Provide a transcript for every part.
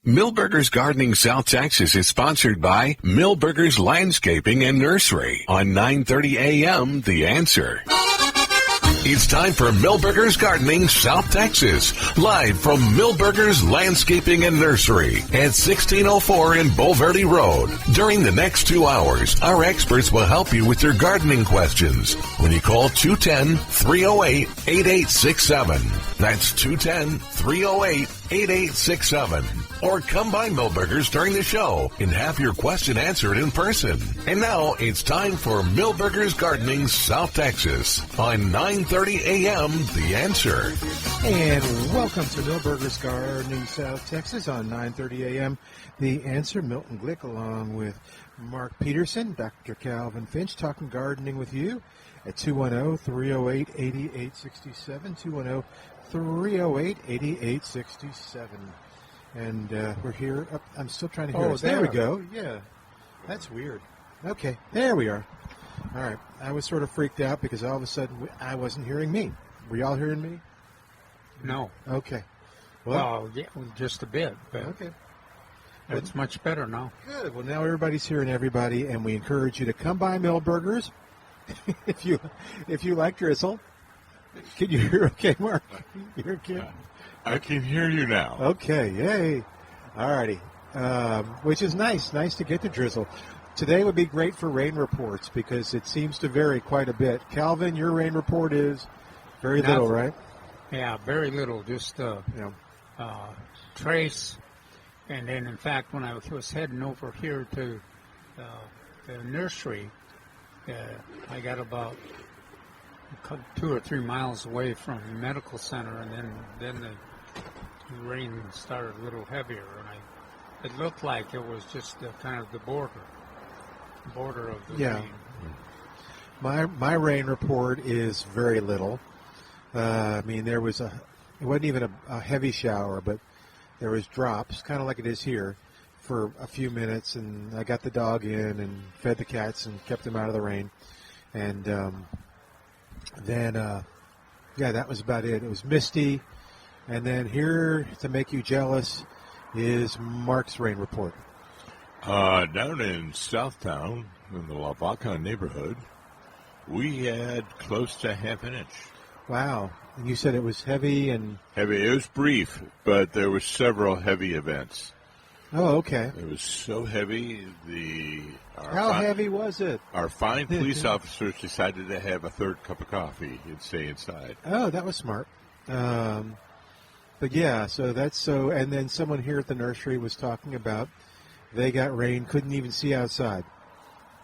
Milberger's Gardening South Texas is sponsored by Milberger's Landscaping and Nursery on 9:30 a.m. The Answer. It's time for Milberger's Gardening South Texas, live from Milberger's Landscaping and Nursery at 1604 in Bulverde Road. During the next 2 hours, our experts will help you with your gardening questions when you call 210-308-8867. That's 210-308-8867. Or come by Milberger's during the show and have your question answered in person. And now it's time for Milberger's Gardening South Texas on 9:30 a.m. The Answer. And welcome to Milberger's Gardening South Texas on 9:30 a.m. The Answer. Milton Glueck along with Mark Peterson, Dr. Calvin Finch, talking gardening with you at 210-308-8867, 210-308-8867. And we're here. Oh, I'm still trying to hear us. There we go. Yeah. That's weird. Okay. There we are. All right. I was sort of freaked out because all of a sudden I wasn't hearing me. Were y'all hearing me? No. Okay. Well, yeah, just a bit. But okay. It's much better now. Good. Well, now everybody's hearing everybody, and we encourage you to come by Milberger's if you like drizzle. Can you hear okay, Mark? You're okay? I can hear you now. Okay, yay. All righty. Which is nice. Nice to get the drizzle. Today would be great for rain reports because it seems to vary quite a bit. Calvin, your rain report is very little, right? Yeah, very little. Just trace. And then, in fact, when I was heading over here to the nursery, I got about 2 or 3 miles away from the medical center, and then the rain started a little heavier, and it looked like it was just kind of the border of the rain. My rain report is very little. I mean, it wasn't even a heavy shower, but there was drops, kind of like it is here, for a few minutes, and I got the dog in and fed the cats and kept them out of the rain, and then that was about it. It was misty. And then here to make you jealous is Mark's rain report. Down in Southtown, in the La Vaca neighborhood, we had close to half an inch. Wow. And you said it was heavy and... Heavy. It was brief, but there were several heavy events. Oh, okay. It was so heavy, How heavy was it? Our fine police officers decided to have a third cup of coffee and stay inside. Oh, that was smart. But yeah, so that's so. And then someone here at the nursery was talking about they got rain, couldn't even see outside.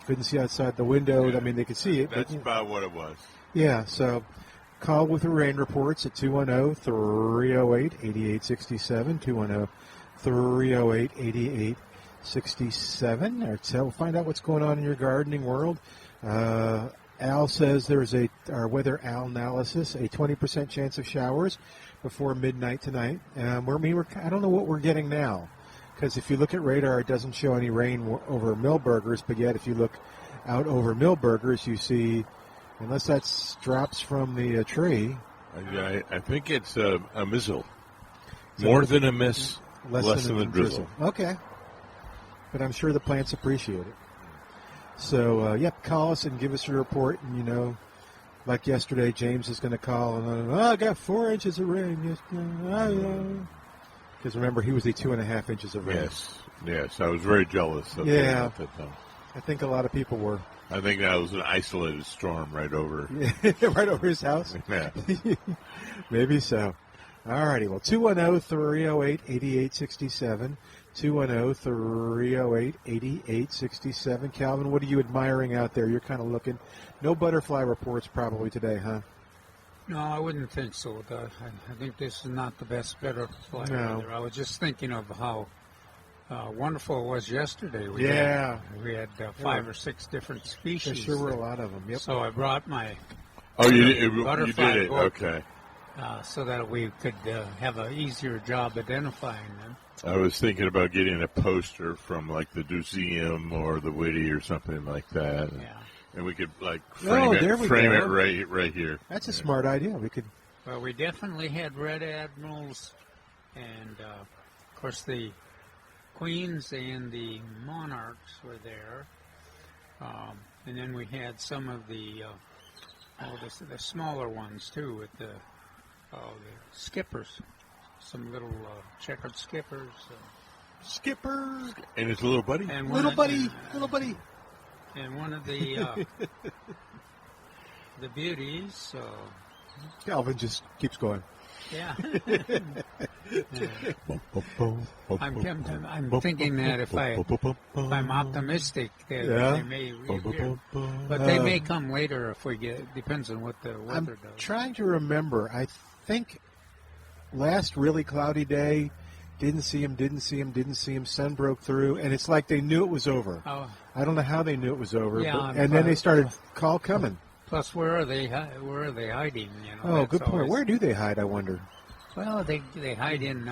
Couldn't see outside the window. Yeah, I mean, they could see it. That's about what it was. Yeah, so call with the rain reports at 210-308-8867, 210-308-8867. All right, so we'll find out what's going on in your gardening world. Al says there's our weather Al analysis, a 20% chance of showers before midnight tonight. I don't know what we're getting now, because if you look at radar, it doesn't show any rain over Milberger's, but yet if you look out over Milberger's, you see, unless that's drops from the tree. I think it's a mizzle. More than a miss, less than a drizzle. Okay. But I'm sure the plants appreciate it. So, call us and give us your report. And, like yesterday, James is going to call and, I got 4 inches of rain yesterday. Because remember, he was the 2.5 inches of rain. Yes. I was very jealous of that at that time. I think a lot of people were. I think that was an isolated storm right over. Right over his house? Yeah. Maybe so. All righty. Well, 210-308-8867. 210-308-8867. Calvin, what are you admiring out there? You're kind of looking. No butterfly reports probably today, huh? No, I wouldn't think so. I think this is not the best butterfly weather. I was just thinking of how wonderful it was yesterday. We had 5 or 6 different species. There sure were a lot of them. Yep. So I brought my butterfly you did it. Book, okay. So that we could have an easier job identifying them. I was thinking about getting a poster from like the Museum or the Whitty or something like that. Yeah. And we could frame it right here. That's a smart idea. We could. Well, we definitely had red admirals, and of course the queens and the monarchs were there. And then we had some of the smaller ones too, with the skippers, some little checkered skippers. Skippers And his little buddy. And little buddy. And one of the the beauties. Calvin just keeps going. Yeah. I'm thinking that if I'm optimistic, they may reappear. But they may come later if we get. Depends on what the weather does. I'm trying to remember. I think last really cloudy day, didn't see him. Sun broke through, and it's like they knew it was over. Oh. I don't know how they knew it was over, Yeah, and then they started coming. Plus, where are they hiding? You know, Oh, good point. Where do they hide, I wonder? Well, they hide in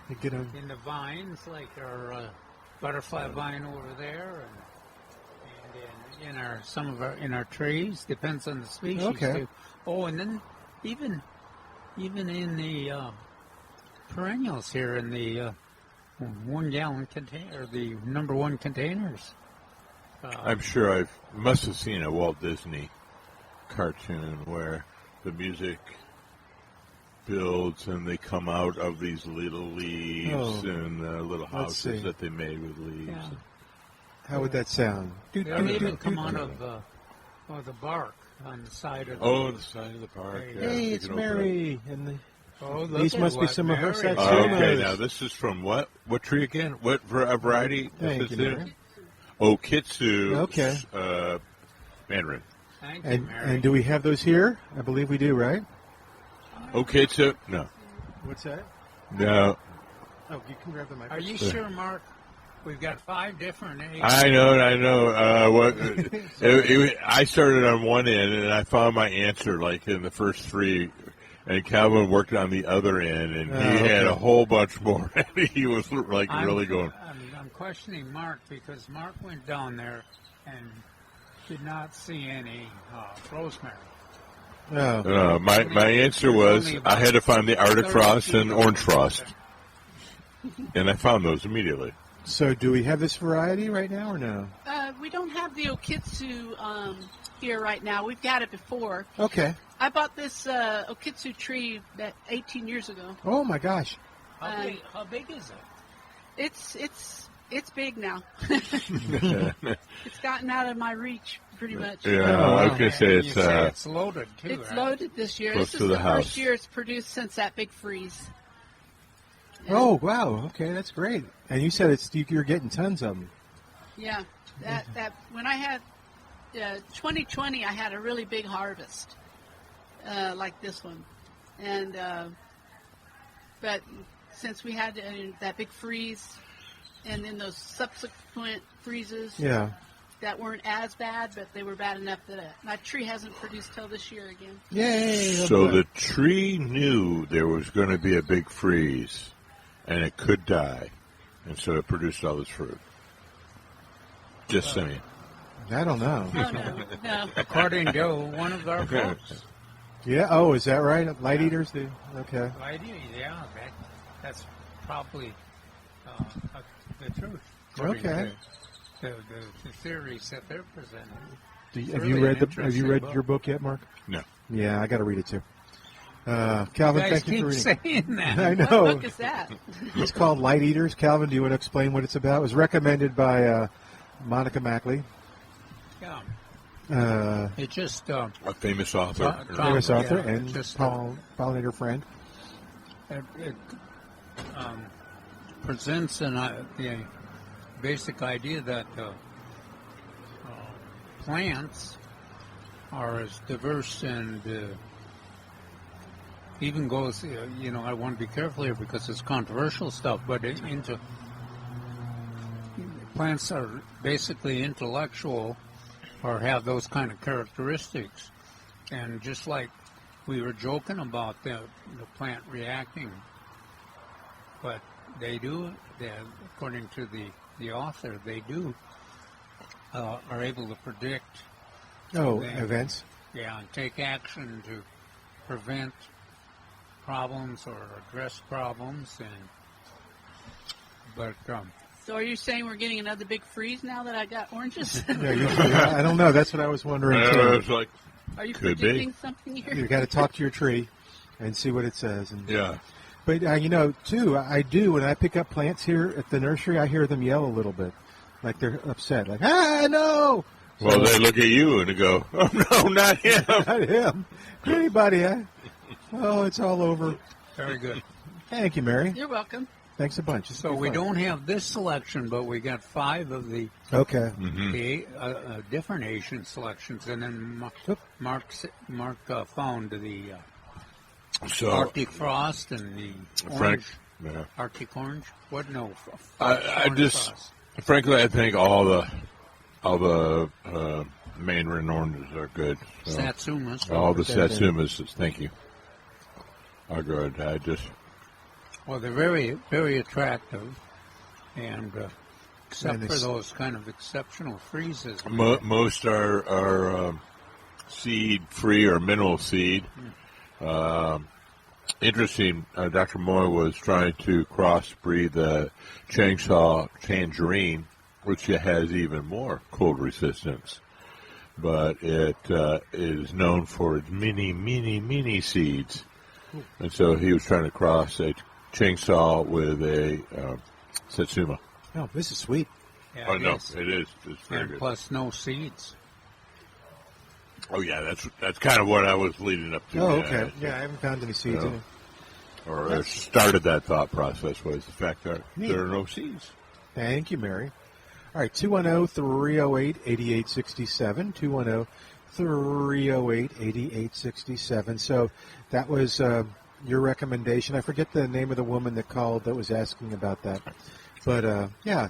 They get on. the vines, like our butterfly vine over there, and in our trees. Depends on the species. Okay. Too. Oh, and then even in the perennials here in the 1 gallon container, the number 1 containers. I'm sure I must have seen a Walt Disney cartoon where the music builds and they come out of these little leaves and little houses that they made with leaves. Yeah. How would that sound? They even come out of the bark on the side of the side of the park. Hey, Yeah, Hey, you it's can open Mary. And these must be some of her Mary. satsumas. Okay, now this is from what? What tree again? What variety? Thank is you, this? Mary. Oh, Kitsu. Okay. Mandarin. Thank you, And Mary. do we have those here? I believe we do, right? Oh, Kitsu. No. What's that? No. Oh, you can grab the mic. Are you sure, Mark? We've got 5 different eggs. I know. I started on one end and I found my answer like in the first 3, and Calvin worked on the other end, and he had a whole bunch more. He was like really going. I'm questioning Mark because Mark went down there and did not see any rosemary. Oh. My answer was I had to find the Arctic frost and orange frost, and I found those immediately. So do we have this variety right now or no? We don't have the Okitsu here right now. We've got it before. Okay. I bought this Okitsu tree 18 years ago. Oh my gosh. How big is it? It's big now. It's gotten out of my reach pretty much. Yeah, I was gonna say it's loaded too. It's right? loaded this year. Close This to is the the house. first year it's produced since that big freeze. Oh wow. Okay, that's great. And you said you're getting tons of them. Yeah, that when I had 2020, I had a really big harvest like this one, and but since we had that big freeze, and then those subsequent freezes, that weren't as bad, but they were bad enough that my tree hasn't produced till this year again. Yay! So the tree knew there was going to be a big freeze, and it could die, and so it produced all this fruit. Just saying. I don't know. Oh no. According to one of our folks. Yeah. Oh, is that right? Light eaters do. Okay. Yeah, that's probably the truth. according Okay. to the theories that they're presenting. Have really you an read interesting your book yet, Mark? No. Yeah, I got to read it too. Calvin, You guys thank you for keep reading. saying that. I What know. book is that? It's called Light Eaters. Calvin, do you want to explain what it's about? It was recommended by Monica Mackley. Yeah. It just A famous author. Famous author yeah, and just, pollinator friend. it presents the basic idea that plants are as diverse and even goes, I want to be careful here because it's controversial stuff, but into plants are basically intellectual or have those kind of characteristics. And just like we were joking about the plant reacting, but they do, according to the author, they do are able to predict Events. and take action to prevent problems or address problems. But So are you saying we're getting another big freeze now that I got oranges? Yeah, I don't know. That's what I was wondering too. It's like, Are you could predicting be. something here? You got to talk to your tree and see what it says. And, yeah. But too, I do when I pick up plants here at the nursery. I hear them yell a little bit, like they're upset, like no. Well, they look at you and they go, "Oh no, not him!" Not him. Anybody? Oh, it's all over. Very good. Thank you, Mary. You're welcome. Thanks a bunch. So we don't have this selection, but we got 5 of the Okay. different Asian selections, and then Mark found the Arctic Frost and the orange, Yeah. Arctic Orange. What? No. I Orange just, Frost. frankly, I think all the Mandarin oranges are good. So. Satsumas. All the Satsumas, thank you, are good. Well, they're very, very attractive, and except for those kind of exceptional freezes. Most are seed-free or mineral seed. Interesting, Dr. Moy was trying to crossbreed the Changsha tangerine, which has even more cold resistance. But it is known for its mini seeds. And so he was trying to cross a Changsha with a Satsuma. Oh, this is sweet. Yeah, Oh, no, is. it is. It's very And good. plus no seeds. Oh, yeah, that's kind of what I was leading up to. Oh, okay. Yeah, I haven't found any seeds in it. Or started that thought process was the fact that there are no seeds. Thank you, Mary. All right, 210-308-8867, 210-308-8867. So that was your recommendation. I forget the name of the woman that called that was asking about that. But,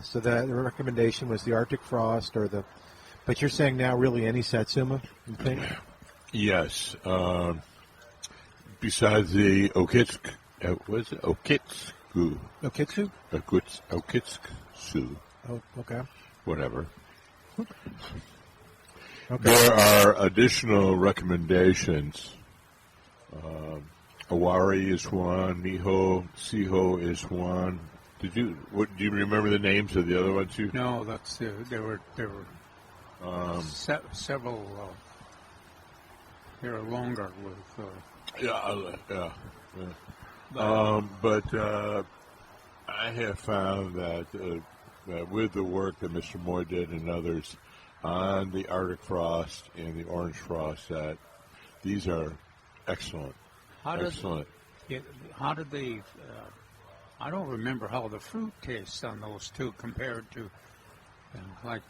so the recommendation was the Arctic Frost but you're saying now really any Satsuma, you think? Yes. Besides the Okitsk, was it Okitsk? Okitsu? Okitsk-su. Oh, okay. Whatever. Okay. There are additional recommendations. Awari is one. Niho, Siho is one. Do you remember the names of the other ones too? No, there were several. They were longer with. Yeah. But I have found that with the work that Mr. Moy did and others on the Arctic Frost and the Orange Frost, that these are excellent. Excellent. How did they? I don't remember how the fruit tastes on those two compared to like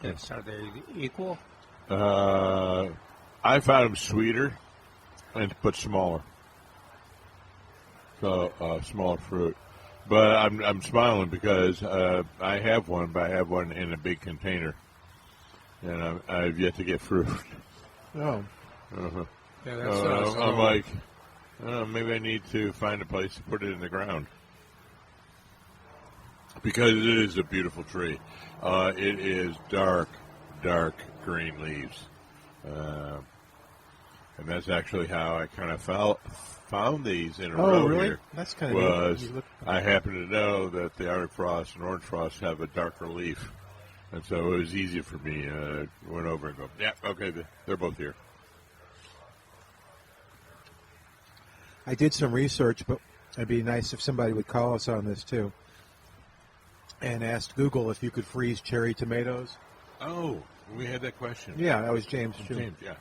this. Are they equal? I found them sweeter, but smaller. So smaller fruit. But I'm smiling because I have one, but I have one in a big container, and I've yet to get fruit. Oh. Uh-huh. Yeah, that's what I was I'm like, maybe I need to find a place to put it in the ground because it is a beautiful tree. It is dark green leaves, and that's actually how I kind of found these in a row really? here. That's kind of neat. I happen to know that the Arctic Frost and Orange Frost have a darker leaf, and so it was easy for me. Went over and go, yeah, okay, they're both here. I did some research, but it'd be nice if somebody would call us on this too. And asked Google if you could freeze cherry tomatoes. Oh, we had that question. Yeah, that was James. James, yeah.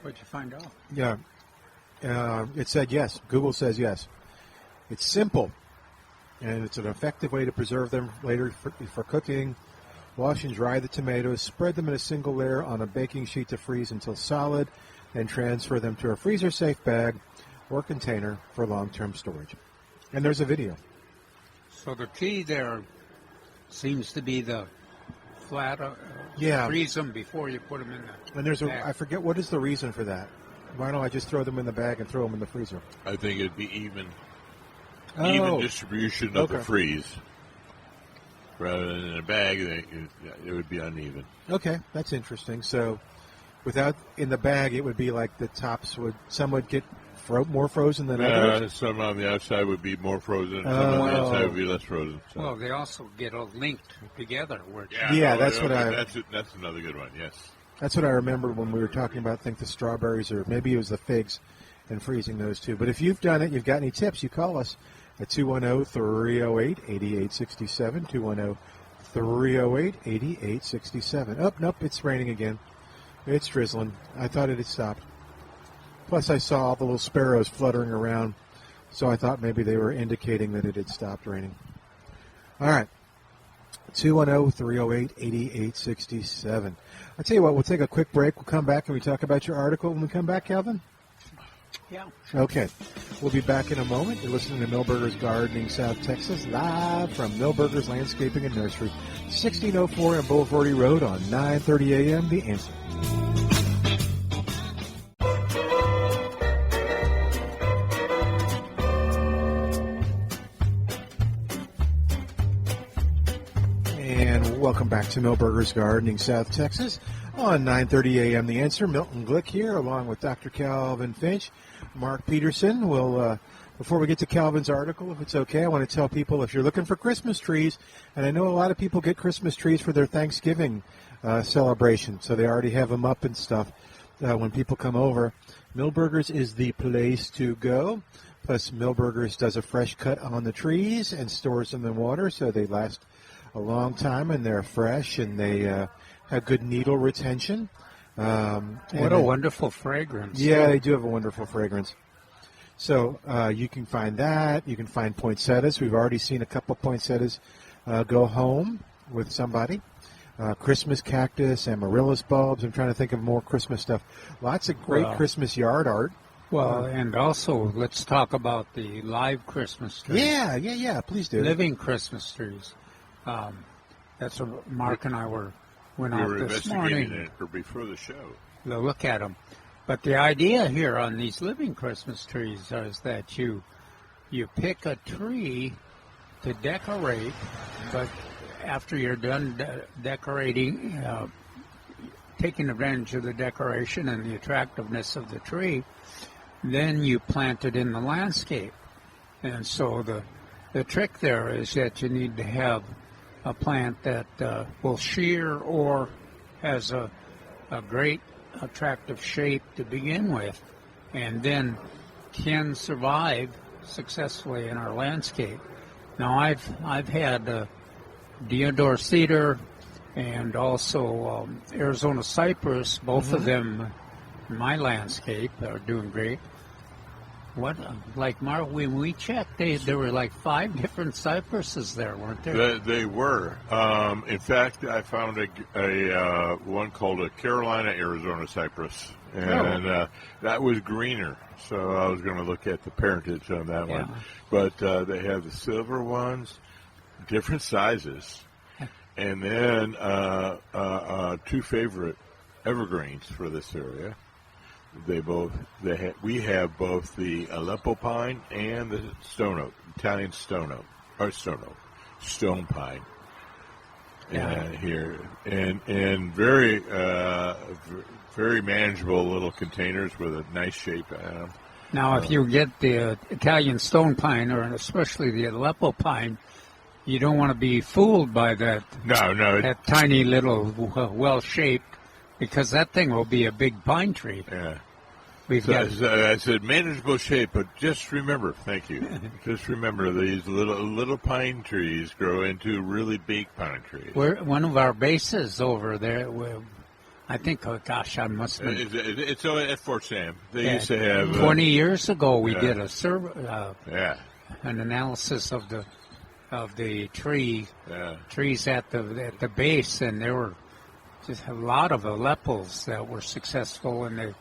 What'd you find out? Yeah. It said yes. Google says yes. It's simple, and it's an effective way to preserve them later for cooking. Wash and dry the tomatoes. Spread them in a single layer on a baking sheet to freeze until solid. Then transfer them to a freezer-safe bag or container for long-term storage. And there's a video. So the key there seems to be the flat. Yeah. Freeze them before you put them in the. And there's bag. I forget what is the reason for that. Why don't I just throw them in the bag and throw them in the freezer? I think it'd be even Oh. distribution of the Okay. freeze. Rather than in a bag, it would be uneven. Okay, that's interesting. So, without in the bag, it would be like the tops some would get more frozen than others? Some on the outside would be more frozen. Some on the inside would be less frozen. So. Well, they also get linked together. That's another good one. Yes. That's what I remember when we were talking about, I think, the strawberries, or maybe it was the figs, and freezing those too. But if you've done it, you've got any tips, you call us at 210-308-8867, 210-308-8867. Oh, nope, it's raining again. It's drizzling. I thought it had stopped. Plus, I saw all the little sparrows fluttering around, so I thought maybe they were indicating that it had stopped raining. All right. 210-308-8867. I'll tell you what, we'll take a quick break. We'll come back and we talk about your article when we come back, Calvin? Yeah. Okay. We'll be back in a moment. You're listening to Milberger's Gardening, South Texas, live from Milberger's Landscaping and Nursery, 1604 on Boulevardy Road on 9:30 a.m. The Answer. Welcome back to Milberger's Gardening, South Texas, on 9:30 a.m. The Answer. Milton Glueck here, along with Dr. Calvin Finch, Mark Peterson. Before we get to Calvin's article, if it's okay, I want to tell people, if you're looking for Christmas trees, and I know a lot of people get Christmas trees for their Thanksgiving celebration, so they already have them up and stuff when people come over. Milberger's is the place to go. Plus, Milberger's does a fresh cut on the trees and stores them in water, so they last a long time, and they're fresh, and they have good needle retention. What a wonderful fragrance. Yeah, they do have a wonderful fragrance. So you can find that. You can find poinsettias. We've already seen a couple poinsettias go home with somebody. Christmas cactus, amaryllis bulbs. I'm trying to think of more Christmas stuff. Lots of great Christmas yard art. Well, and also, let's talk about the live Christmas trees. Yeah, please do. Living Christmas trees. That's what Mark and I went out this morning. It before the show. To look at them. But the idea here on these living Christmas trees is that you pick a tree to decorate, but after you're done decorating, taking advantage of the decoration and the attractiveness of the tree, then you plant it in the landscape. And so the trick there is that you need to have a plant that will shear or has a great attractive shape to begin with, and then can survive successfully in our landscape. Now, I've had Deodar cedar and also Arizona cypress, both of them in my landscape are doing great. Mark, when we checked, there were like 5 different cypresses there, weren't there? They were. In fact, I found a one called a Carolina Arizona cypress, and that was greener. So I was going to look at the parentage on that one. But they have the silver ones, different sizes, and then 2 favorite evergreens for this area. We have both the Aleppo pine and the stone oak, Italian stone pine. Here, and very very manageable little containers with a nice shape. Now, if you get the Italian stone pine, or especially the Aleppo pine, you don't want to be fooled by that. No, that tiny little well-shaped. Because that thing will be a big pine tree. Yeah. I said manageable shape, but just remember, thank you. Just remember these little pine trees grow into really big pine trees. One of our bases over there, I think, I must have been. It's at Fort Sam. They used to have 20 years ago. We did an analysis of the trees at the base, and there were just a lot of Aleppos that were successful, and they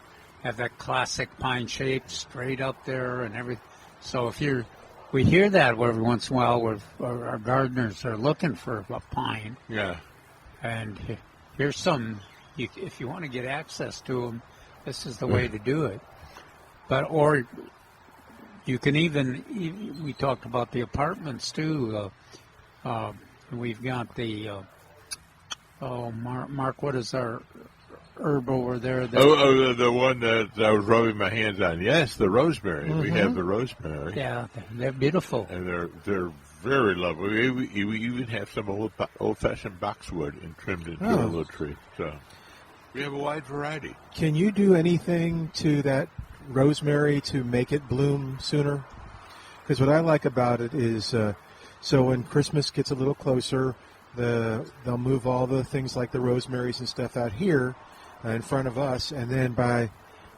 have that classic pine shape straight up there and everything. So we hear that every once in a while where our gardeners are looking for a pine. Yeah. And here's some, if you want to get access to them, this is the way to do it. Or you can we talked about the apartments too. We've got the, Mark, what is our herb over there? That, the one that I was rubbing my hands on. Yes, the rosemary. We have the rosemary. Yeah, they're beautiful. And they're very lovely. We even have some old-fashioned boxwood trimmed into a little tree. So we have a wide variety. Can you do anything to that rosemary to make it bloom sooner? Because what I like about it is, so when Christmas gets a little closer, they'll move all the things like the rosemaries and stuff out here in front of us, and then by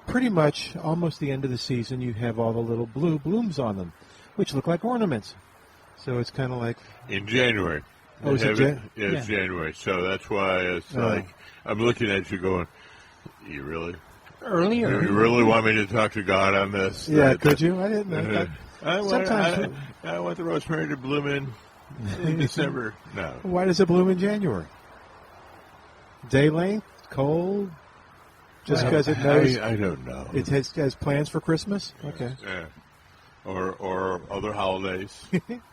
pretty much almost the end of the season, you have all the little blue blooms on them, which look like ornaments. So it's kind of like in January. Oh, is it it's January. So that's why it's like I'm looking at you going, you really? Earlier. You really want me to talk to God on this? Yeah, could you? I didn't know. I want the rosemary to bloom in December. No. Why does it bloom in January? Day length? Cold? Just because it knows? I don't know. It has plans for Christmas? Okay. Yeah. Or other holidays.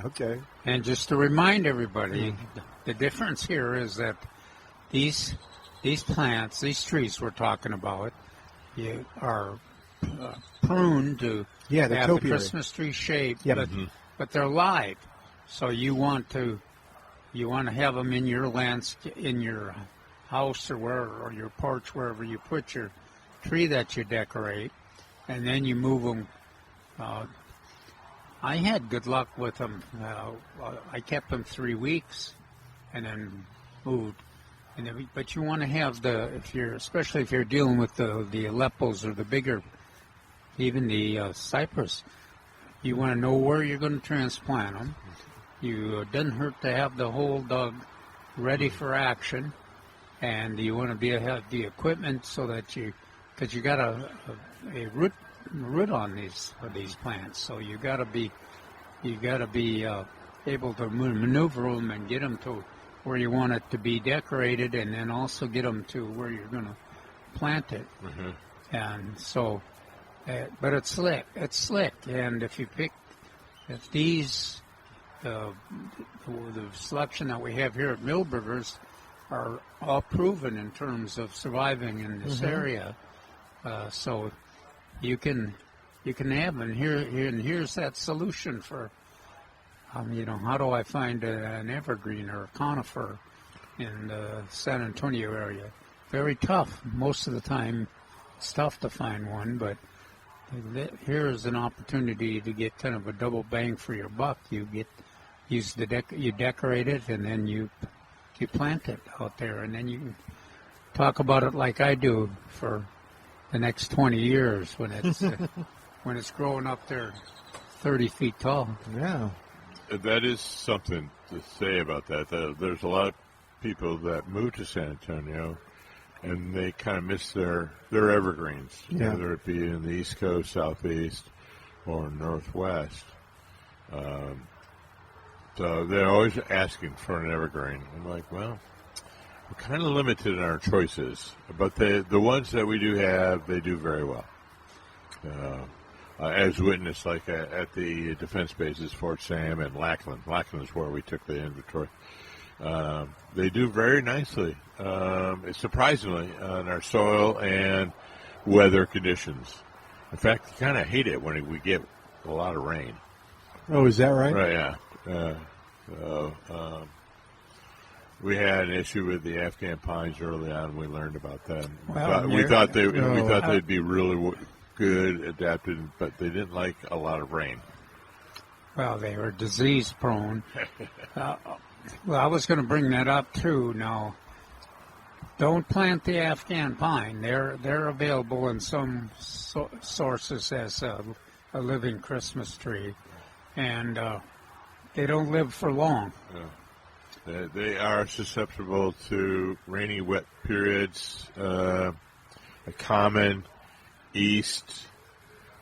Okay. And just to remind everybody, the difference here is that these plants, these trees we're talking about, are pruned to have the topiary. Christmas tree shape, Yep. but they're live. So you want to have them in your in your house or wherever, or your porch, wherever you put your tree that you decorate, and then you move them. I had good luck with them. I kept them 3 weeks, and then moved. But you want to have especially if you're dealing with the Aleppos or the bigger, even the cypress, you want to know where you're going to transplant them. It doesn't hurt to have the hole dug, ready for action, and you want to have the equipment so that because you got a root on these plants, so you got to be able to maneuver them and get them to where you want it to be decorated, and then also get them to where you're going to plant it. And so, but it's slick. It's slick, and if these the selection that we have here at Milberger's are all proven in terms of surviving in this area, so you can have them. Here's that solution for. How do I find an evergreen or a conifer in the San Antonio area? Very tough. Most of the time, it's tough to find one, but here's an opportunity to get kind of a double bang for your buck. You decorate it, and then you plant it out there, and then you talk about it like I do for the next 20 years when it's growing up there 30 feet tall. Yeah. That is something to say about that. There's a lot of people that move to San Antonio, and they kind of miss their evergreens, whether it be in the East Coast, Southeast, or Northwest. So they're always asking for an evergreen. I'm like, well, we're kind of limited in our choices, but the ones that we do have, they do very well. As witnessed, like at the defense bases, Fort Sam and Lackland. Lackland is where we took the inventory. They do very nicely, surprisingly, on our soil and weather conditions. In fact, you kind of hate it when we get a lot of rain. Oh, is that right? Right, yeah. We had an issue with the Afghan pines early on. We learned about that. We thought they'd be really good, adapted, but they didn't like a lot of rain. Well, they were disease prone. Well, I was going to bring that up too. Now, don't plant the Afghan pine. They're available in some sources as a living Christmas tree, and they don't live for long. Yeah. They are susceptible to rainy, wet periods. A common East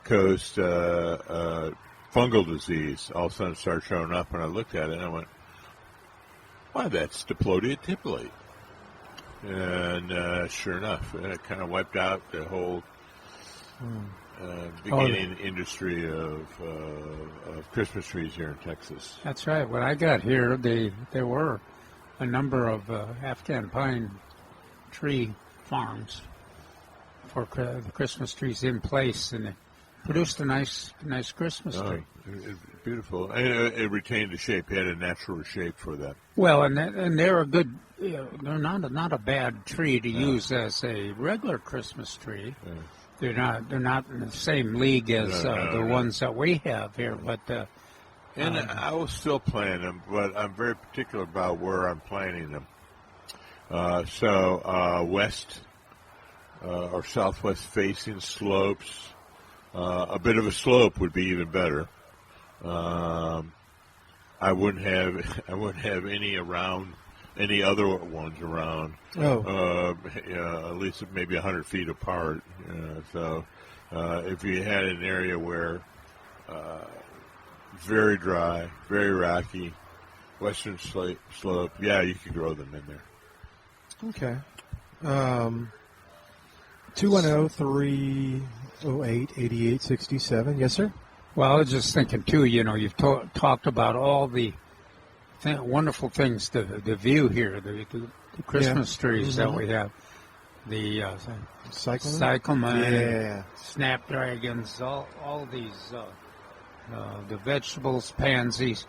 Coast fungal disease all of a sudden started showing up, and I looked at it and I went, why, that's Diplodia tipulate. And sure enough, it kind of wiped out the whole beginning industry of Christmas trees here in Texas. That's right. When I got here, there were a number of Afghan pine tree farms for the Christmas trees in place, and it produced a nice Christmas tree. Beautiful, and it retained the shape. It had a natural shape for that. Well, and they're a good. They're not a bad tree to use as a regular Christmas tree. Yeah. They're not in the same league as the ones that we have here, but. And I will still plant them, but I'm very particular about where I'm planting them. West or southwest facing slopes. A bit of a slope would be even better. I wouldn't have any around, any other ones around. At least maybe 100 feet apart. If you had an area where very dry, very rocky, western slope, yeah, you could grow them in there. Okay. 210-308-8867. Yes, sir? Well, I was just thinking, too, you've talked about all the wonderful things, the view here, the Christmas trees that we have, the cyclamen, snapdragons, all these, the vegetables, pansies.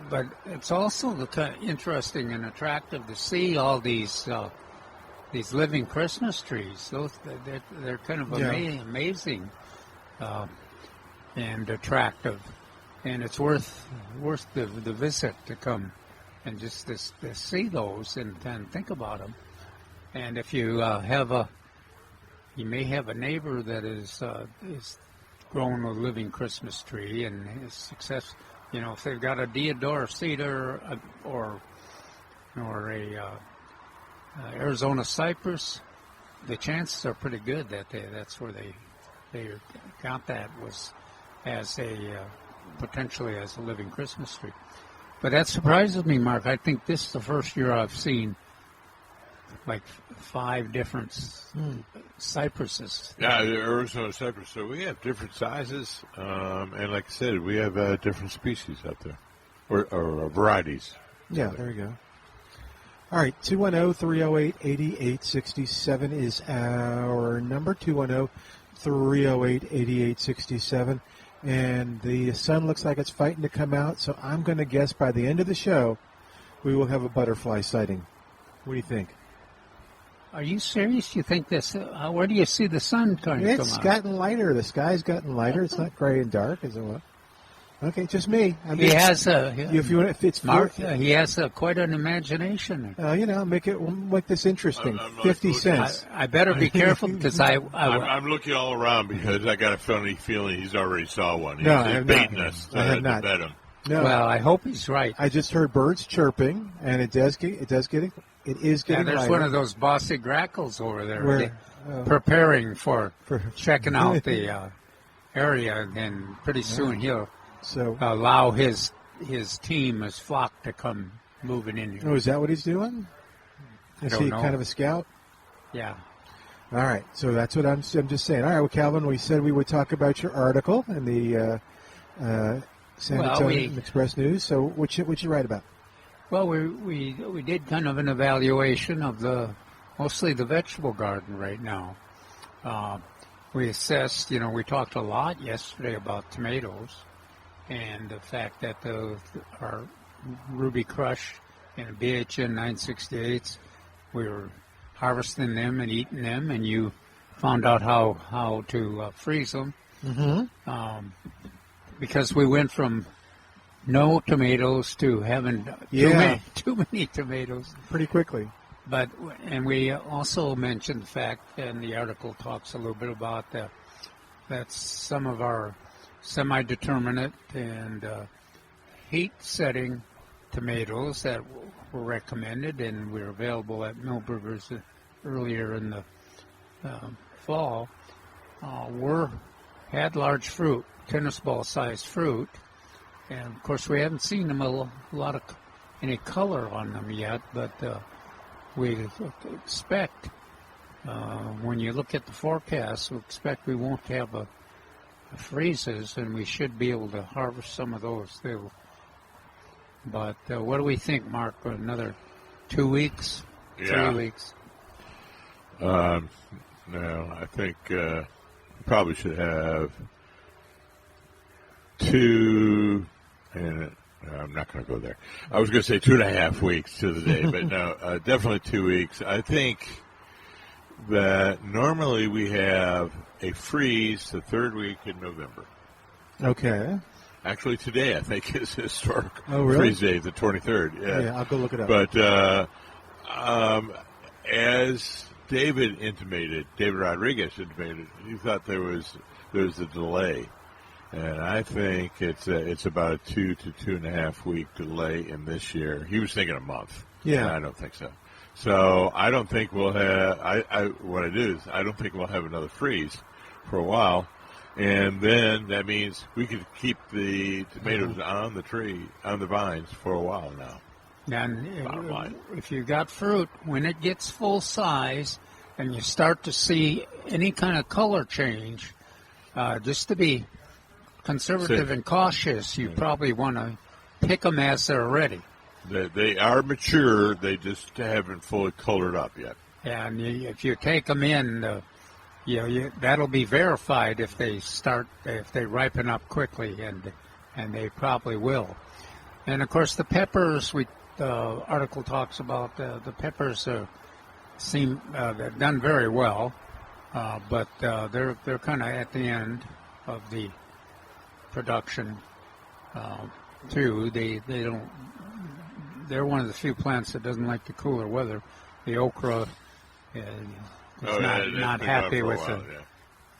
But it's also interesting and attractive to see all these living Christmas trees. They're kind of amazing and attractive, and it's worth the visit to come and just to see those and think about them. And if you you may have a neighbor that is growing a living Christmas tree and is success. If they've got a deodar cedar or a Arizona cypress, the chances are pretty good that that's where they count that was as potentially as a living Christmas tree. But that surprises me, Mark. I think this is the first year I've seen like 5 different cypresses. Yeah, the Arizona cypress. So we have different sizes, and like I said, we have different species out there, or varieties. Yeah, there you go. All right, 210-308-8867 is our number, 210-308-8867. And the sun looks like it's fighting to come out, so I'm going to guess by the end of the show we will have a butterfly sighting. What do you think? Are you serious? You think this? Where do you see the sun coming from? It's gotten lighter. The sky's gotten lighter. It's not gray and dark, is it? What? Okay, just me. He has he has quite an imagination. Make this interesting. 50 cents. I better be careful because I'm looking all around because I got a funny feeling he's already saw one. He's baiting us to bet him. No. Well, I hope he's right. I just heard birds chirping, and it is getting there's lighter. One of those bossy grackles over there preparing for checking out the area, and pretty soon he'll allow his team, his flock, to come moving in here. Oh, is that what he's doing? Is he kind of a scout? Yeah. All right, so that's what I'm just saying. All right, well, Calvin, we said we would talk about your article in the San Antonio Express News. So what you write about? Well, we did kind of an evaluation of mostly the vegetable garden right now. We assessed, we talked a lot yesterday about tomatoes and the fact that our Ruby Crush and BHN 968s, we were harvesting them and eating them, and you found out how to freeze them. Mm-hmm. Because we went from no tomatoes to having too many tomatoes pretty quickly. And we also mentioned the fact, and the article talks a little bit about that some of our semi-determinate and heat-setting tomatoes that were recommended and were available at Milberger's earlier in the fall had large fruit, tennis ball-sized fruit. And, of course, we haven't seen them any color on them yet, but we expect, when you look at the forecast, we expect we won't have freezes, and we should be able to harvest some of those, too. But what do we think, Mark, for another 2 weeks, 3 weeks? No, I think probably should have 2, and I'm not going to go there. I was going to say 2.5 weeks to the day, but no, definitely 2 weeks. I think that normally we have a freeze the 3rd week in November. Okay. Actually, today I think is historic really? freeze day, the 23rd. Yeah, I'll go look it up. But as David Rodriguez intimated, he thought there was a delay, and I think it's about a 2 to 2.5 week delay in this year. He was thinking a month. Yeah, and I don't think so. So I don't think we'll have. What I do is I don't think we'll have another freeze for a while, and then that means we could keep the tomatoes on the tree, on the vines for a while now. And if you got fruit, when it gets full size and you start to see any kind of color change, just to be conservative and cautious, you probably want to pick them as they're ready. They are mature. They just haven't fully colored up yet. Yeah, and if you take them in, that'll be verified if they ripen up quickly, and they probably will. And of course, the peppers. The article talks about the peppers seem they've done very well, but they're kind of at the end of the production too. They don't. They're one of the few plants that doesn't like the cooler weather. The okra is not happy with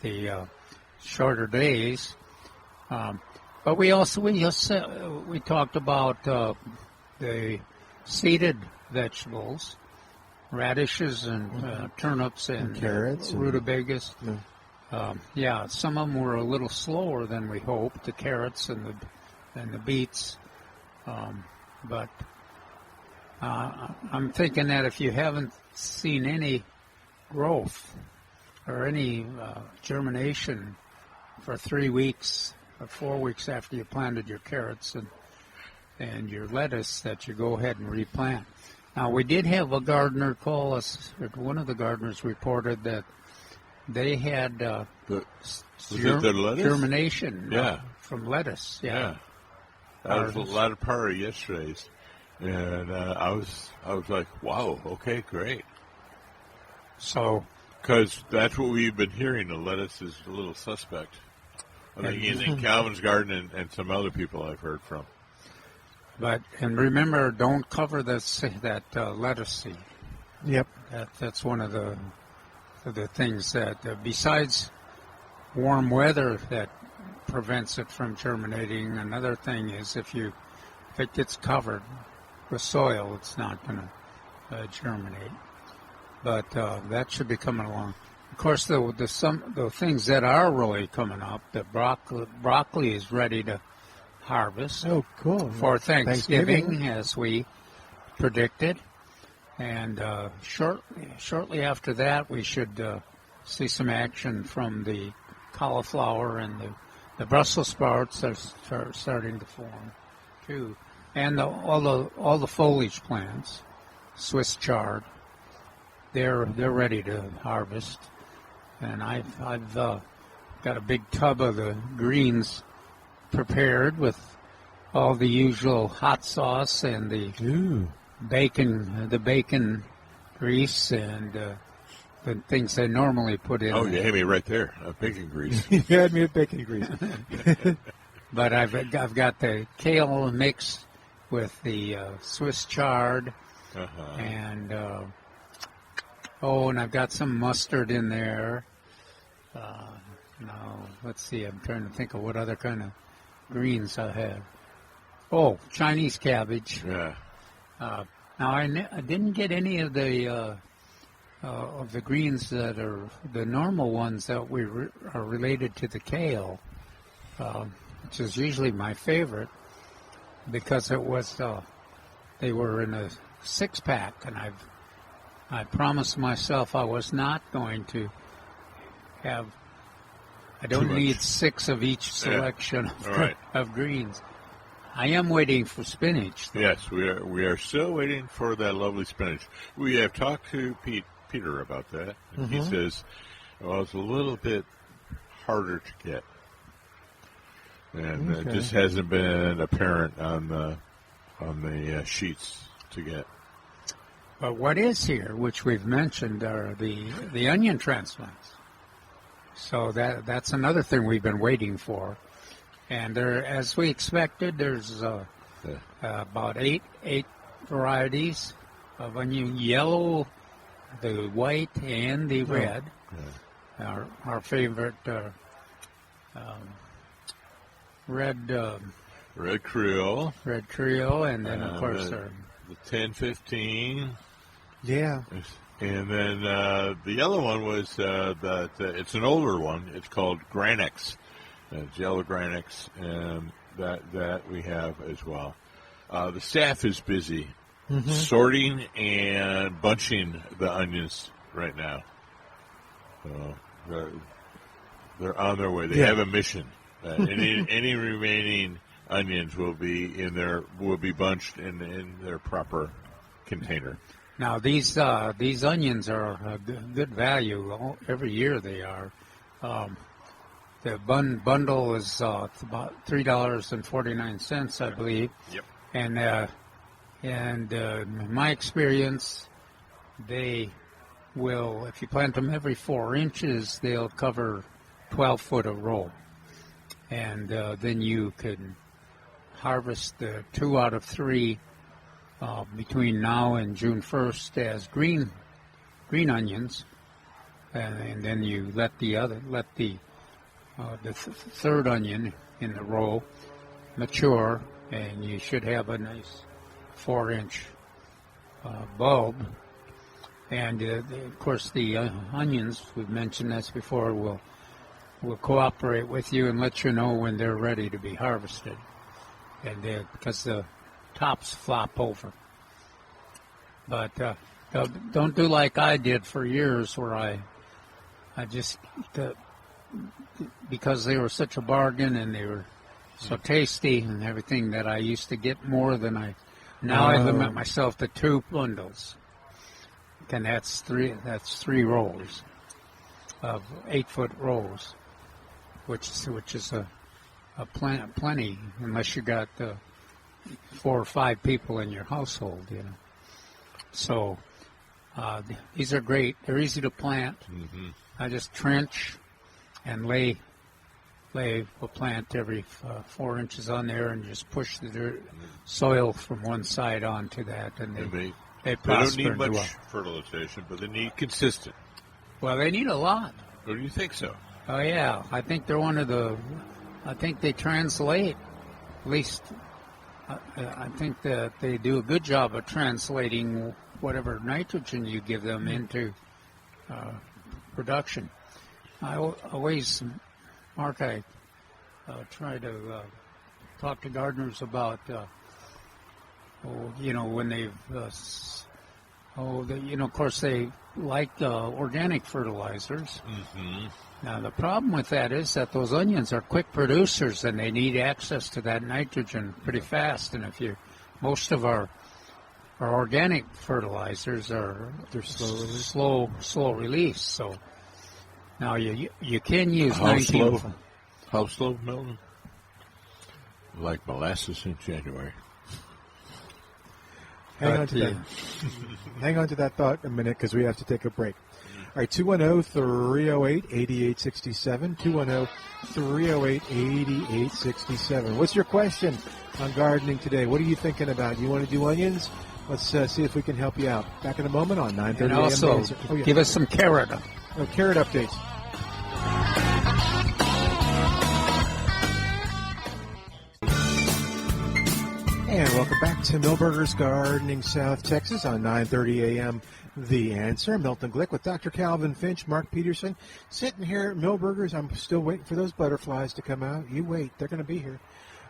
the shorter days. But we talked about the seeded vegetables, radishes and turnips and carrots, rutabagas. Some of them were a little slower than we hoped. The carrots and the beets, but. I'm thinking that if you haven't seen any growth or any germination for 3 weeks or 4 weeks after you planted your carrots and your lettuce, that you go ahead and replant. Now, we did have a gardener call us. One of the gardeners reported that they had germination from lettuce. Yeah. That was a lot of part of yesterday's. And I was like, wow, okay, great. So, because that's what we've been hearing. The lettuce is a little suspect. I think in Calvin's garden and some other people I've heard from. And remember, don't cover that lettuce seed. Yep. That's one of the things that besides warm weather that prevents it from germinating. Another thing is if it gets covered with soil, it's not going to germinate. But that should be coming along. Of course, the things that are really coming up, the broccoli is ready to harvest. Oh, cool. For Thanksgiving, as we predicted. And shortly after that, we should see some action from the cauliflower, and the Brussels sprouts are starting to form, too. And all the foliage plants, Swiss chard, they're ready to harvest. And I've got a big tub of the greens prepared with all the usual hot sauce and the bacon grease and the things they normally put in. Oh, you had me right there, bacon grease. You had me at bacon grease. But I've got the kale mix with the Swiss chard, and I've got some mustard in there. Now, let's see, I'm trying to think of what other kind of greens I have. Oh, Chinese cabbage. Yeah. Now, I didn't get any of the greens that are the normal ones that are related to the kale, which is usually my favorite, because it was they were in a 6-pack, and I promised myself I was not going to have. I don't need 6 of each selection of greens. I am waiting for spinach, though. Yes, we are still waiting for that lovely spinach. We have talked to Peter about that. And he says Well, it's a little bit harder to get, and it Okay. just hasn't been apparent on the sheets to get. But what is here, which we've mentioned, are the onion transplants. So that's another thing we've been waiting for. And there, as we expected, there's about eight varieties of onion: yellow, the white, and the red. Our favorite Red Creole, and then of course the 1015. Yeah. And then the yellow one was it's an older one. It's called Granix. It's yellow Granix, and that we have as well. The staff is busy sorting and bunching the onions right now. So they're on their way. They have a mission. Any remaining onions will be bunched in their proper container. Now these onions are a good value. Every year they are. The bundle is it's about $3.49, I believe. Yep. And in my experience, they will, if you plant them every 4 inches, they'll cover 12 foot of row. And then you can harvest 2 out of 3 between now and June 1st as green onions, and then you let the third onion in the row mature, and you should have a nice 4-inch bulb. And of course, the onions, we've mentioned this before, will cooperate with you and let you know when they're ready to be harvested, and because the tops flop over. But don't do like I did for years, where I just because they were such a bargain and they were so tasty and everything, that I used to get more than I. Now I limit myself to 2 bundles, and that's 3 rows of 8-foot rows, which is a plenty, unless you got 4 or 5 people in your household, you know. So these are great. They're easy to plant. I just trench and lay a plant every 4 inches on there, and just push the soil from one side onto that, and they prosper. They don't need and do much fertilization, but they need consistent. well. They need a lot. Or do you think so? Oh yeah, I think they're one of the. I think they translate. At least, I think that they do a good job of translating whatever nitrogen you give them into production. I always, Mark, I try to talk to gardeners about, when they've, of course they like organic fertilizers. Now, the problem with that is that those onions are quick producers, and they need access to that nitrogen pretty fast. And most of our organic fertilizers they're slow release. So now you can use How slow, Milton? Like molasses in January. Hang on to that thought a minute, because we have to take a break. All right, 210-308-8867, 210-308-8867. What's your question on gardening today? What are you thinking about? You want to do onions? Let's see if we can help you out. Back in a moment on 9:30 And a.m. also, give us some carrot. Carrot updates. And welcome back to Milberger's Gardening South Texas on 9:30 a.m. The Answer. Milton Glueck with Dr. Calvin Finch, Mark Peterson, sitting here at Milberger's. I'm still waiting for those butterflies to come out. You wait. They're going to be here.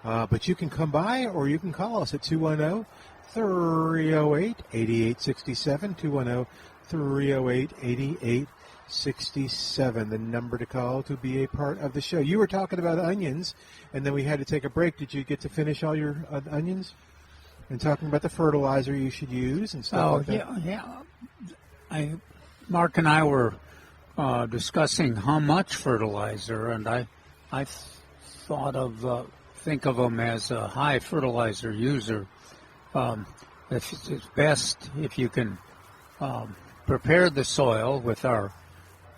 But you can come by, or you can call us at 210-308-8867, 210-308-8867, the number to call to be a part of the show. You were talking about onions, and then we had to take a break. Did you get to finish all your onions? And talking about the fertilizer you should use and stuff like that? Yeah. Mark and I were discussing how much fertilizer, and I think of them as a high fertilizer user. It's best if you can prepare the soil with our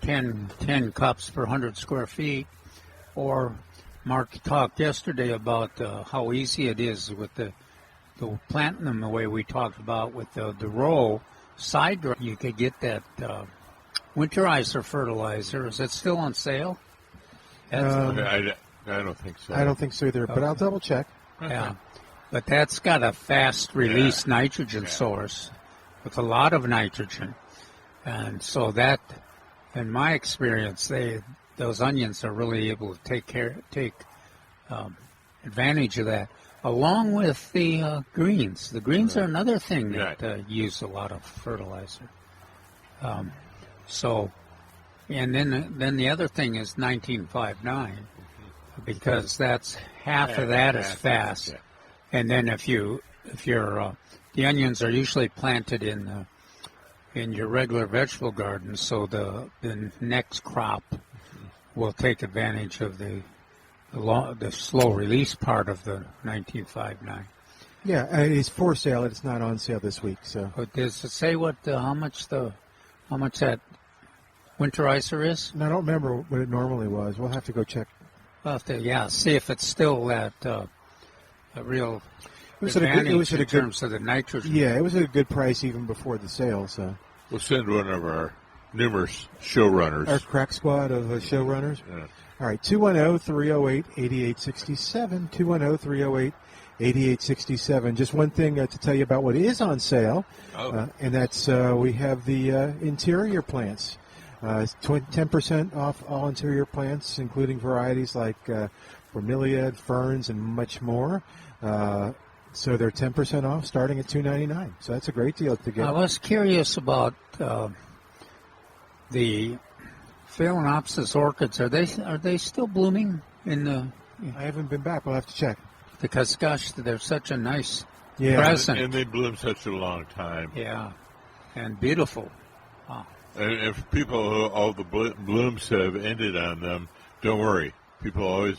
10 cups per 100 square feet, or Mark talked yesterday about how easy it is with the planting them the way we talked about with the row side. You could get that winterizer fertilizer. Is it still on sale? I don't think so. I don't think so either, but I'll double check. Yeah, but that's got a fast release nitrogen source with a lot of nitrogen, and so that, in my experience, those onions are really able to take advantage of that, along with the greens. The greens are another thing that use a lot of fertilizer. And then the other thing is 1959, because that's half of that is fast. Yeah. And then if you're the onions are usually planted in your regular vegetable garden, so the next crop will take advantage of the slow release part of the 1959. Yeah, it's for sale. It's not on sale this week. So, But does it say how much that winterizer is? I don't remember what it normally was. We'll have to go check. We'll have to see if it's still that a real It was in terms of the nitrogen. Yeah, it was at a good price even before the sale. So we'll send one of our numerous showrunners. Our crack squad of showrunners. Yeah. All right, 210-308-8867, 210-308-8867. Just one thing to tell you about what is on sale, and that's we have the interior plants. 10% off all interior plants, including varieties like bromeliad, ferns, and much more. So they're 10% off, starting at $2.99. So that's a great deal to get. I was curious about the Phalaenopsis orchids. Are they still blooming in the? I haven't been back. We'll have to check. Because gosh, they're such a nice present. And they bloom such a long time. Yeah, and beautiful. Wow. And if people, all the blooms have ended on them, don't worry. People are always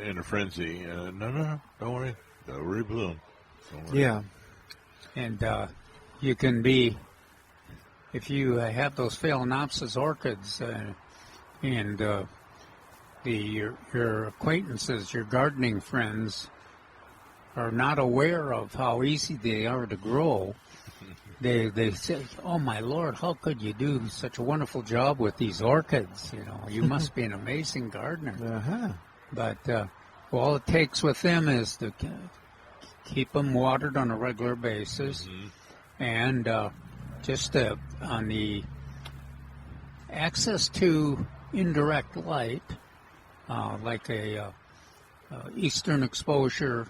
in a frenzy. No, don't worry. They'll rebloom. Don't worry. Yeah. And you can be, if you have those Phalaenopsis orchids and your acquaintances, your gardening friends, are not aware of how easy they are to grow, they say, "Oh my Lord, how could you do such a wonderful job with these orchids? You know, you must be an amazing gardener." Uh-huh. But all it takes with them is to keep them watered on a regular basis, and just on the access to indirect light, like a eastern exposure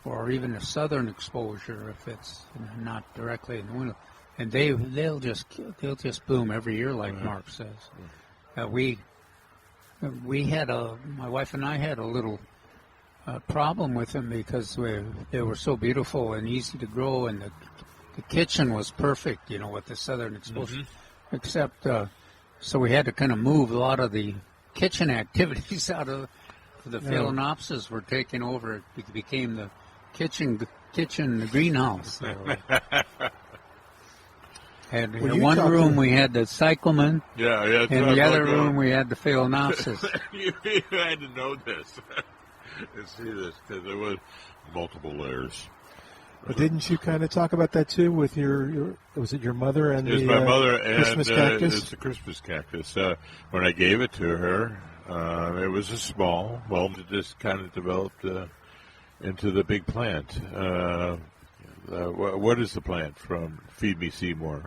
or even a southern exposure, if it's not directly in the window, and they'll just bloom every year, like Mark says. We had my wife and I had a little problem with them because they were so beautiful and easy to grow, and the kitchen was perfect, you know, with the southern exposure. Except, so we had to kind of move a lot of the kitchen activities out of the Phalaenopsis were taking over. It became the kitchen greenhouse. So, and in one room we had the cyclamen, and in the other room we had the Phalaenopsis. you had to know this and see this because there was multiple layers. But didn't you kind of talk about that too with was it your mother and it was my mother Christmas and cactus? It's the Christmas cactus. When I gave it to her, it was a small. Well, it just kind of developed into the big plant. What is the plant from Feed Me Seymour?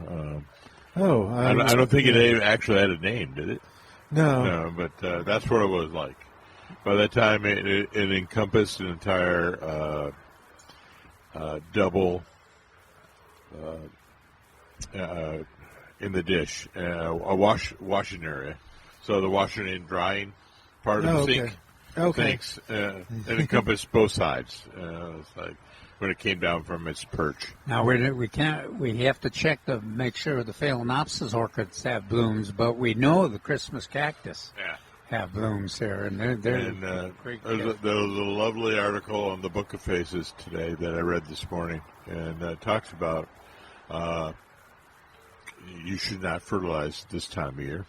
I don't think it actually had a name, did it? No, but that's what it was like. By that time, it encompassed an entire double in the dish, a washing area. So the washing and drying part of the sink. Okay. Thanks. It encompassed both sides. It's like when it came down from its perch. Now we have to check to make sure the Phalaenopsis orchids have blooms, but we know the Christmas cactus have blooms there, and they're great. There was a lovely article on the Book of Faces today that I read this morning, and it talks about you should not fertilize this time of year.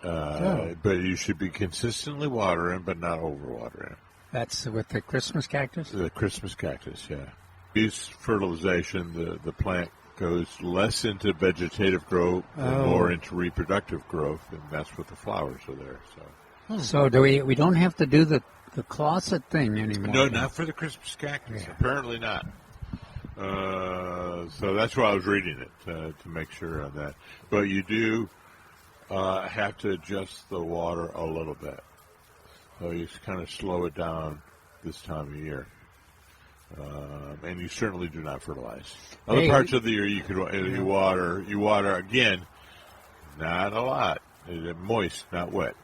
But you should be consistently watering, but not overwatering. That's with the Christmas cactus? The Christmas cactus, yeah. Use fertilization, the plant goes less into vegetative growth and more into reproductive growth, and that's what the flowers are there. So we don't have to do the closet thing anymore? No, not for the Christmas cactus. Yeah. Apparently not. So that's why I was reading it, to make sure on that. But you do have to adjust the water a little bit. So you kind of slow it down this time of year. And you certainly do not fertilize. Other parts of the year you water again, not a lot. Moist, not wet.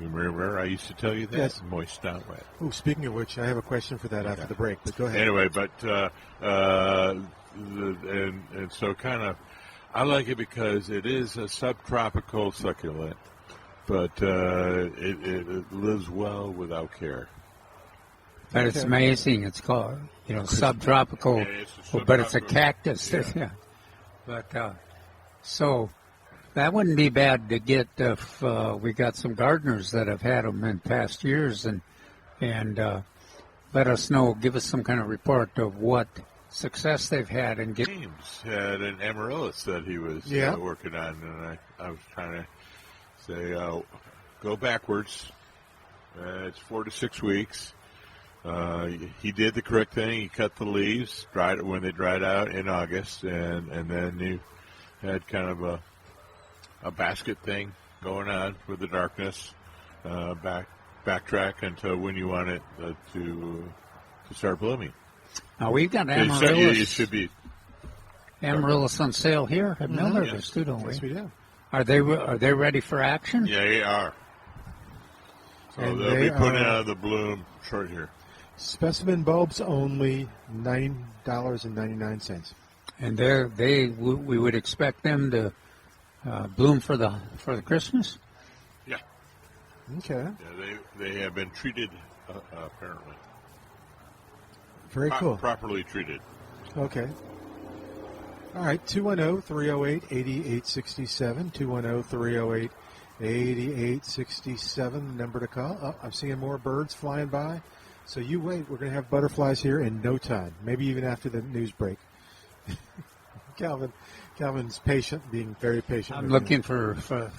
You remember I used to tell you that? Yes. Moist, not wet. Oh, speaking of which, I have a question for that after the break, but go ahead. Anyway, but and so kind of, I like it because it is a subtropical succulent, but it lives well without care. But it's amazing. It's called, subtropical, but it's a cactus. Yeah. But so that wouldn't be bad to get if we got some gardeners that have had them in past years and let us know, give us some kind of report of what success they've had in getting. James had an amaryllis that he was working on, and I was trying to say, go backwards. It's 4 to 6 weeks. He did the correct thing. He cut the leaves, dried it when they dried out in August, and then you had kind of a basket thing going on with the darkness. Backtrack until when you want it to start blooming. Now we've got amaryllis. It should be amaryllis on sale here at Miller's too, don't we? Yes, we do. Are they ready for action? Yeah, they are. So and they'll be putting out the bloom short here. Specimen bulbs only $9.99. And we would expect them to bloom for the Christmas. Yeah. Okay. Yeah, they have been treated apparently. Very cool. Properly treated. Okay. All right. 210-308-8867. 210-308-8867. Number to call. Oh, I'm seeing more birds flying by. So you wait. We're going to have butterflies here in no time. Maybe even after the news break. Calvin's patient, being very patient. I'm looking for the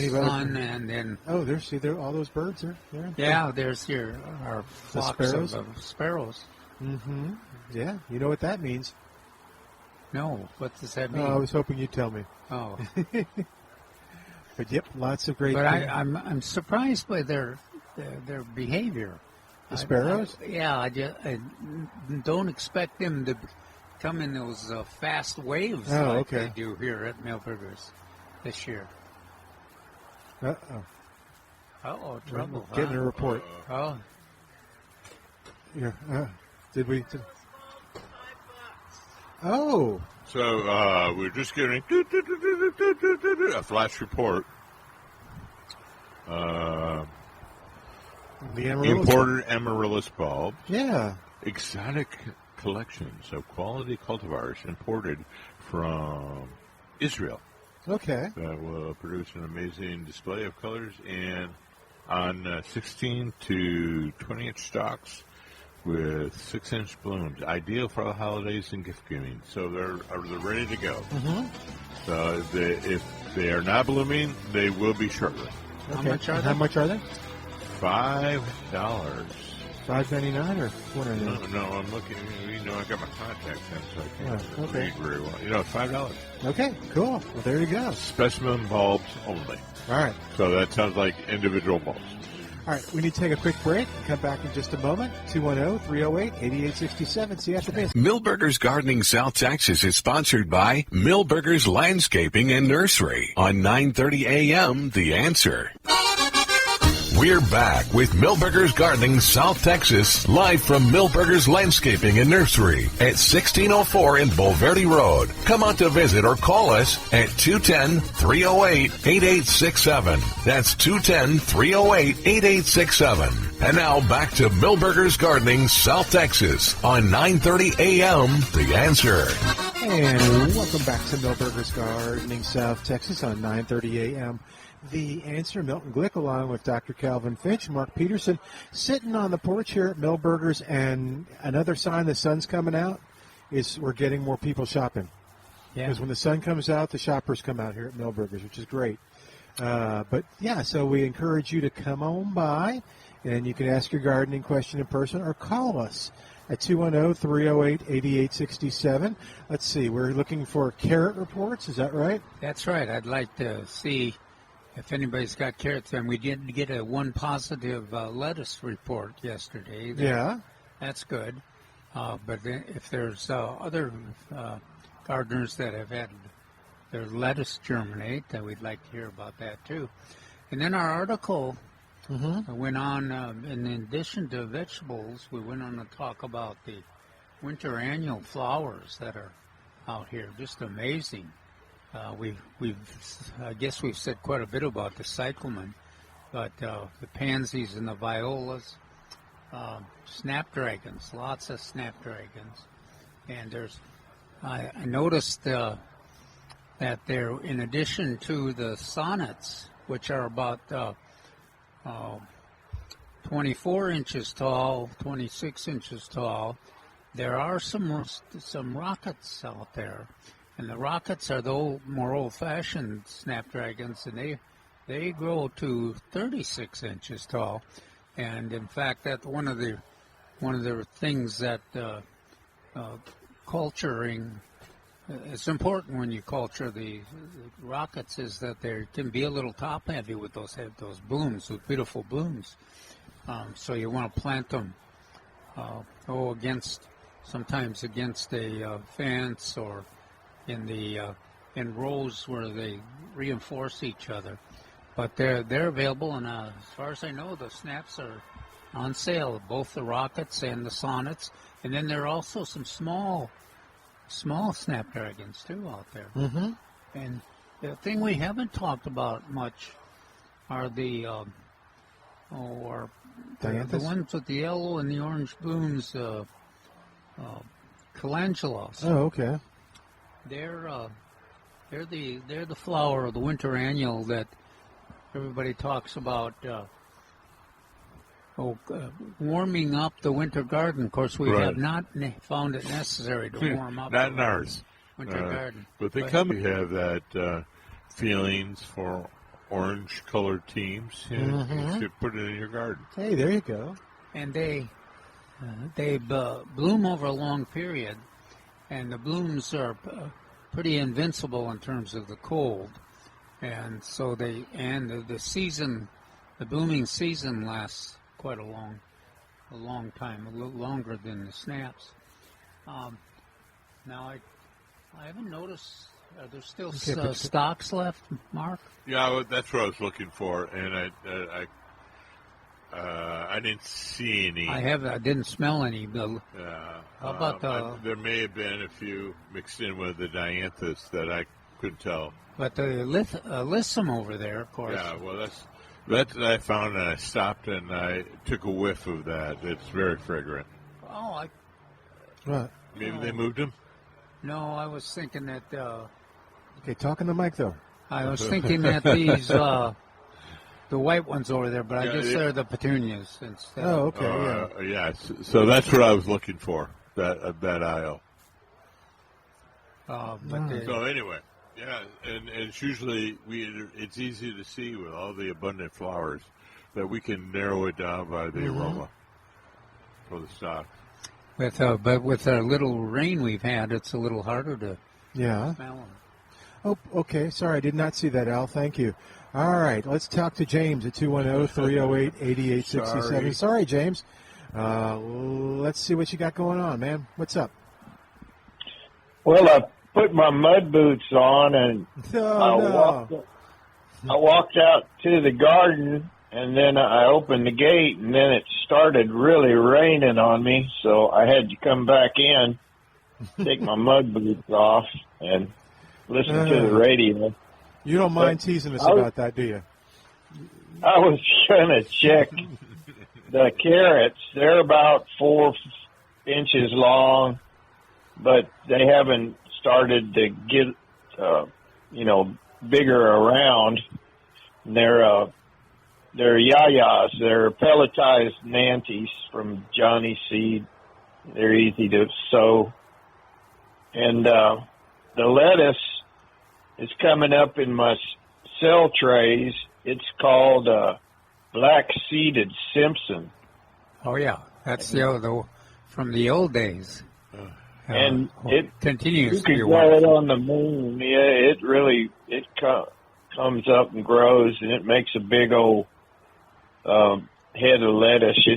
sun, and then. Oh, there all those birds are there. Yeah, there's our flocks of sparrows. Mm-hmm. Yeah, you know what that means. No, what does that mean? I was hoping you'd tell me. Oh. But yep, lots of great. But I'm surprised by their behavior. The sparrows? I don't expect them to come in those fast waves they do here at Milberger's this year. Uh-oh, trouble. Getting a report. Oh. Yeah. Did we? Oh. So we're just getting a flash report. The amaryllis imported amaryllis bulb. Yeah. Exotic collections of quality cultivars imported from Israel. Okay. That will produce an amazing display of colors and on 16 to 20-inch stalks with 6-inch blooms, ideal for the holidays and gift giving. So they're ready to go. Mm-hmm. So if they are not blooming, they will be shortly. Okay. How much are they? $5. $5.99 or $4.99? No, I'm looking. I got my contacts in, so I can't read very well. $5. Okay, cool. Well, there you go. Specimen bulbs only. All right. So that sounds like individual bulbs. All right, we need to take a quick break. Come back in just a moment. 210-308-8867. See you after this. Milberger's Gardening South Texas is sponsored by Milberger's Landscaping and Nursery on 930 AM The Answer. We're back with Milberger's Gardening South Texas, live from Milberger's Landscaping and Nursery at 1604 in Bulverde Road. Come out to visit or call us at 210-308-8867. That's 210-308-8867. And now back to Milberger's Gardening South Texas on 930 AM, The Answer. And welcome back to Milberger's Gardening South Texas on 930 AM. The Answer. Milton Glueck along with Dr. Calvin Finch, Mark Peterson, sitting on the porch here at Milberger's, and another sign the sun's coming out is we're getting more people shopping. Yeah. Because when the sun comes out, the shoppers come out here at Milberger's, which is great. But yeah, so we encourage you to come on by, and you can ask your gardening question in person or call us at 210-308-8867. Let's see, we're looking for carrot reports, is that right? That's right. I'd like to see if anybody's got carrots. And we did get a one positive lettuce report yesterday. Yeah. That's good. But if there's other gardeners that have had their lettuce germinate, we'd like to hear about that too. And then our article went on, in addition to vegetables, we went on to talk about the winter annual flowers that are out here. Just amazing. I guess we've said quite a bit about the cyclamen, but the pansies and the violas, snapdragons, lots of snapdragons. And I noticed that there, in addition to the sonnets, which are about 24 inches tall, 26 inches tall, there are some rockets out there. And the rockets are the more old-fashioned snapdragons, and they grow to 36 inches tall. And in fact, that's one of the things that culturing is important when you culture the rockets, is that they can be a little top-heavy with those blooms, those beautiful blooms. So you want to plant them sometimes against a fence or in rows where they reinforce each other. But they're available, and as far as I know, the snaps are on sale, both the rockets and the sonnets. And then there are also some small snapdragons too out there. Mm-hmm. And the thing we haven't talked about much are the ones with the yellow and the orange blooms, calendulas. Oh, okay. They're the flower of the winter annual that everybody talks about. Warming up the winter garden. Of course, we have not found it necessary to warm up. Not in ours. Winter garden. But they we have that feelings for orange-colored teams. You should put it in your garden. Hey, there you go. And they bloom over a long period. And the blooms are pretty invincible in terms of the cold, and so the blooming season lasts quite a long time, a little longer than the snaps. Now I haven't noticed. Are there still stalks left, Mark? Yeah, that's what I was looking for, and I didn't see any. I didn't smell any. How about there may have been a few mixed in with the dianthus that I couldn't tell. But the lissum over there, of course. Yeah, well, that I found, and I stopped and I took a whiff of that. It's very fragrant. Oh, What? Maybe they moved them. No, I was thinking that. Okay, talk in the mic though. I was thinking that these. The white ones over there, but I guess they're the petunias instead. Oh, okay, yeah. So that's what I was looking for, that aisle. So anyway, yeah, and it's usually it's easy to see with all the abundant flowers that we can narrow it down by the aroma for the stock. But with our little rain we've had, it's a little harder to smell them. Oh, okay. Sorry, I did not see that, Al. Thank you. All right, let's talk to James at 210-308-8867. Sorry, James. Let's see what you got going on, man. What's up? Well, I put my mud boots on, and I walked out to the garden, and then I opened the gate, and then it started really raining on me, so I had to come back in, take my mud boots off, and listen to the radio. You don't mind teasing us about that, do you? I was going to check the carrots. They're about 4 inches long, but they haven't started to get, bigger around. They're yayas. They're pelletized nanties from Johnny Seed. They're easy to sow. And the lettuce is coming up in my cell trays. It's called black-seeded Simpson. Oh, yeah. That's the from the old days. And it continues you to be can grow it wonderful. on the moon. Yeah, it comes up and grows, and it makes a big old head of lettuce.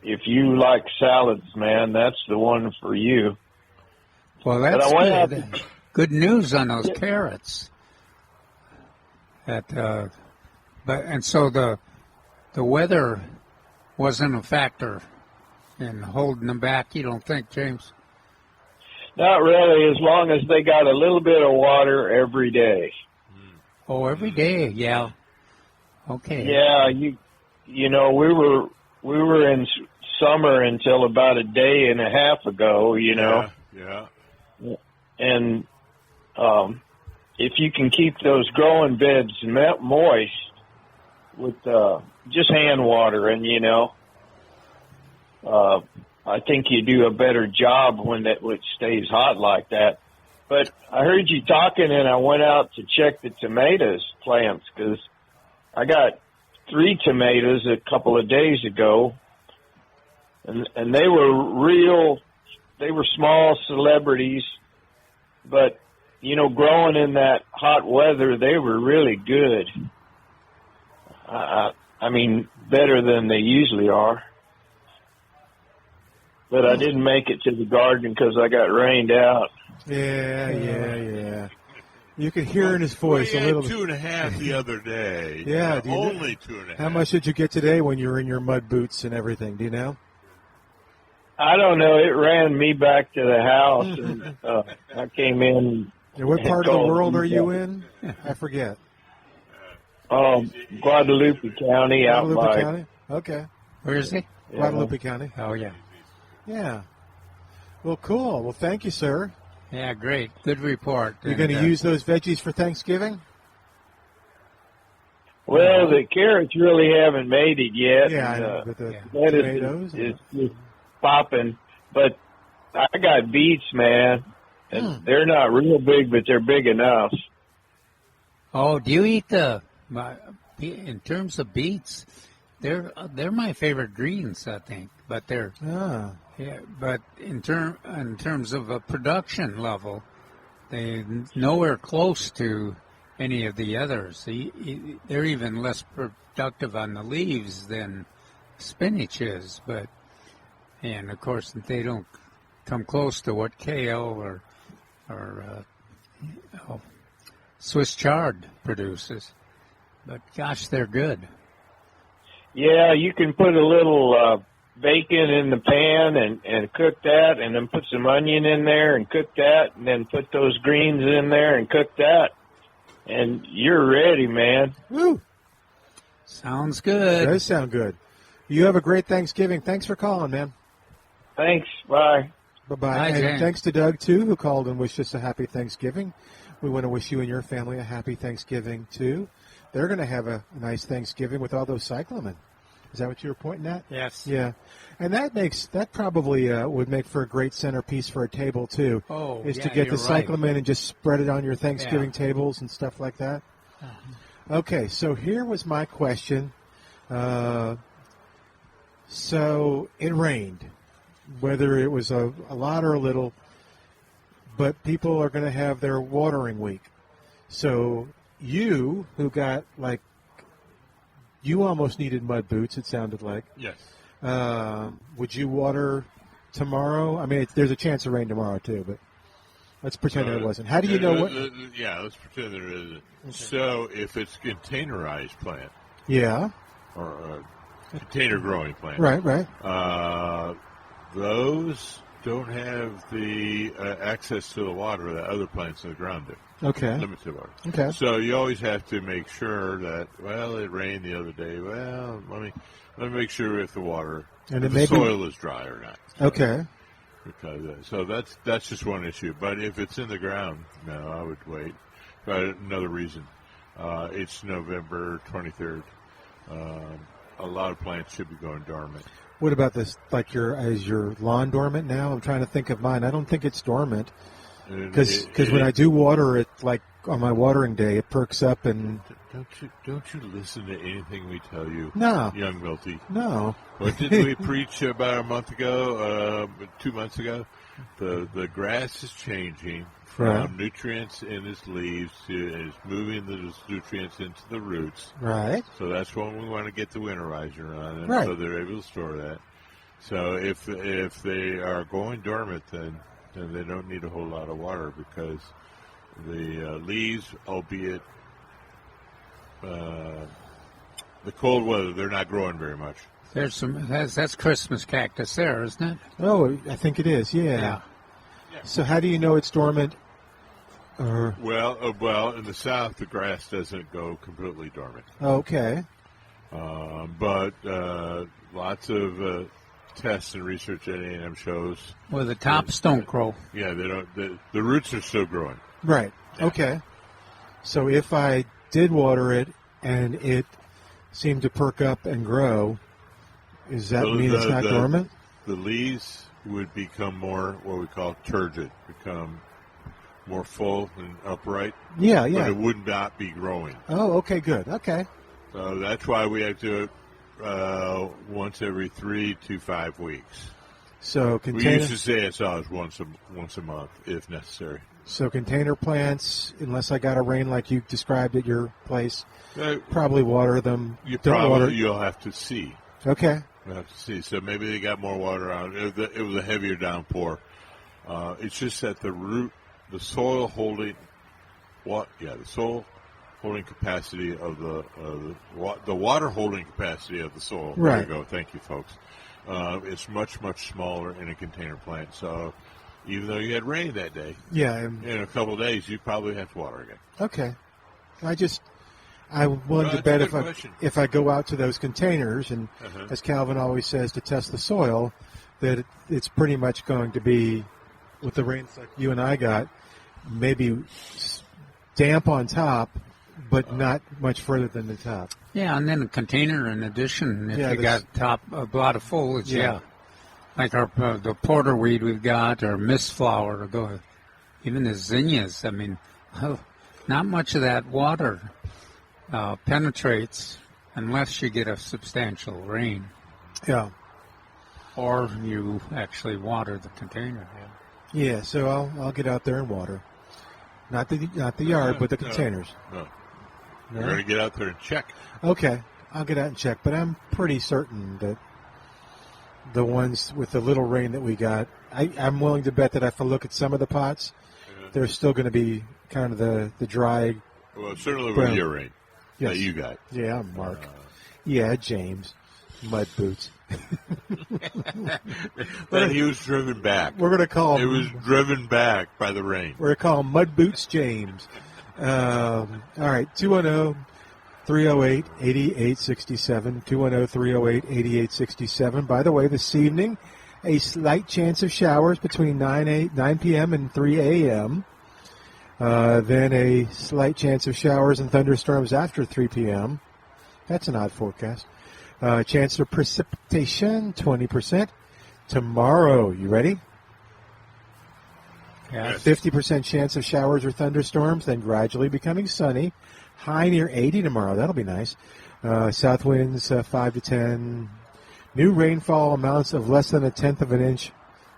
If you like salads, man, that's the one for you. Well, that's good. Good news on those carrots. So the weather wasn't a factor in holding them back. You don't think, James? Not really, as long as they got a little bit of water every day. Oh, every day, yeah. Okay. Yeah, we were in summer until about a day and a half ago. Yeah. And if you can keep those growing beds moist with just hand watering, I think you do a better job when it stays hot like that. But I heard you talking, and I went out to check the tomatoes plants because I got 3 tomatoes a couple of days ago, and they were small celebrities, but growing in that hot weather, they were really good. I mean, better than they usually are. But I didn't make it to the garden because I got rained out. Yeah. You can hear in his voice a little bit. 2.5 the other day. Yeah, only 2.5. How much did you get today when you were in your mud boots and everything? Do you know? I don't know. It ran me back to the house, and I came in. And what part of the world are you in? I forget. Guadalupe County, out by. County? Okay. Where is he? Guadalupe County. Oh, yeah. Yeah. Well, cool. Well, thank you, sir. Yeah, great. Good report. You're going to use those veggies for Thanksgiving? Well, the carrots really haven't made it yet. Yeah, I know, but the lettuce is just popping. But I got beets, man. And they're not real big, but they're big enough. Oh, do you eat in terms of beets, they're my favorite greens, I think. But but in terms of a production level, they're nowhere close to any of the others. They're even less productive on the leaves than spinach is. And of course they don't come close to what kale or Swiss chard produces. But gosh, they're good. Yeah, you can put a little bacon in the pan and cook that, and then put some onion in there and cook that, and then put those greens in there and cook that, and you're ready, man. Woo! Sounds good. It does sound good. You have a great Thanksgiving. Thanks for calling, man. Thanks. Bye. Bye-bye. And thanks to Doug, too, who called and wished us a happy Thanksgiving. We want to wish you and your family a happy Thanksgiving, too. They're going to have a nice Thanksgiving with all those cyclamen. Is that what you were pointing at? Yes. Yeah. And that probably would make for a great centerpiece for a table, too. Oh, is to get the cyclamen and just spread it on your Thanksgiving tables and stuff like that. Okay, so here was my question. So it rained, whether it was a lot or a little, but people are going to have their watering week. So you, who got, you almost needed mud boots, it sounded like. Yes. Would you water tomorrow? I mean, there's a chance of rain tomorrow, too, but let's pretend there wasn't. How do you know what? Yeah, let's pretend there isn't. Okay. So if it's containerized plant. Yeah. or container growing plants. Right. Those don't have the access to the water that other plants in the ground do. Okay. Limited water. Okay. So you always have to make sure that, well, it rained the other day. Well, let me make sure if the soil is dry or not. Okay. Because so that's just one issue. But if it's in the ground, no, I would wait. But another reason, it's November 23rd. A lot of plants should be going dormant. What about this? Like is your lawn dormant now? I'm trying to think of mine. I don't think it's dormant because when I do water it, like on my watering day, it perks up and. Don't you listen to anything we tell you? No, young Milty. No. What did we preach about a month ago? 2 months ago? The grass is changing from nutrients in its leaves to is moving those nutrients into the roots. Right. So that's when we want to get the winterizer on them, so they're able to store that. So if they are going dormant, then they don't need a whole lot of water because the leaves, albeit the cold weather, they're not growing very much. There's that's Christmas cactus there, isn't it? Oh, I think it is. Yeah. So how do you know it's dormant? Well, in the south, the grass doesn't go completely dormant. Okay. But lots of tests and research at A&M shows. Well, the tops don't grow. Yeah, they don't. The roots are still growing. Right. Yeah. Okay. So if I did water it and it seemed to perk up and grow, does that mean it's not dormant? The leaves would become more what we call turgid, become more full and upright. Yeah. But it would not be growing. Oh, okay, good. Okay. So that's why we have to do it once every 3 to 5 weeks. So we used to say it's always once a month if necessary. So container plants, unless I got a rain like you described at your place, probably water them. You'll have to see. Okay. You'll have to see. So maybe they got more water on. It was a heavier downpour. It's just that the soil holding capacity of the water holding capacity of the soil. Right. There you go. Thank you, folks. It's much, much smaller in a container plant. So even though you had rain that day, in a couple of days, you probably have to water again. Okay. I wanted to bet if I go out to those containers, and as Calvin always says, to test the soil, that it's pretty much going to be, with the rains like you and I got, maybe damp on top, but not much further than the top. Yeah, and then a container in addition, if you got a lot of foliage, like the porterweed we've got, or mistflower, even the zinnias. I mean, not much of that water penetrates unless you get a substantial rain. Yeah. Or you actually water the container. Yeah, so I'll get out there and water. Not the yard, but the containers. No. You're going to get out there and check. Okay, I'll get out and check, but I'm pretty certain that the ones with the little rain that we got, I'm willing to bet that if I look at some of the pots, they're still going to be kind of the dry. Well, certainly with your rain that you got. Yeah, Mark. James. Mud boots. But he was driven back. We're going to call him. It was driven back by the rain. We're going to call him Mud Boots James. All right, 210-308-8867. 210-308-8867. By the way, this evening, a slight chance of showers between 9 p.m. and 3 a.m. Then a slight chance of showers and thunderstorms after 3 p.m. That's an odd forecast. Chance of precipitation, 20%. Tomorrow, you ready? Yes. 50% chance of showers or thunderstorms, then gradually becoming sunny. High near 80 tomorrow. That'll be nice. South winds 5 to 10. New rainfall amounts of less than 1/10 of an inch,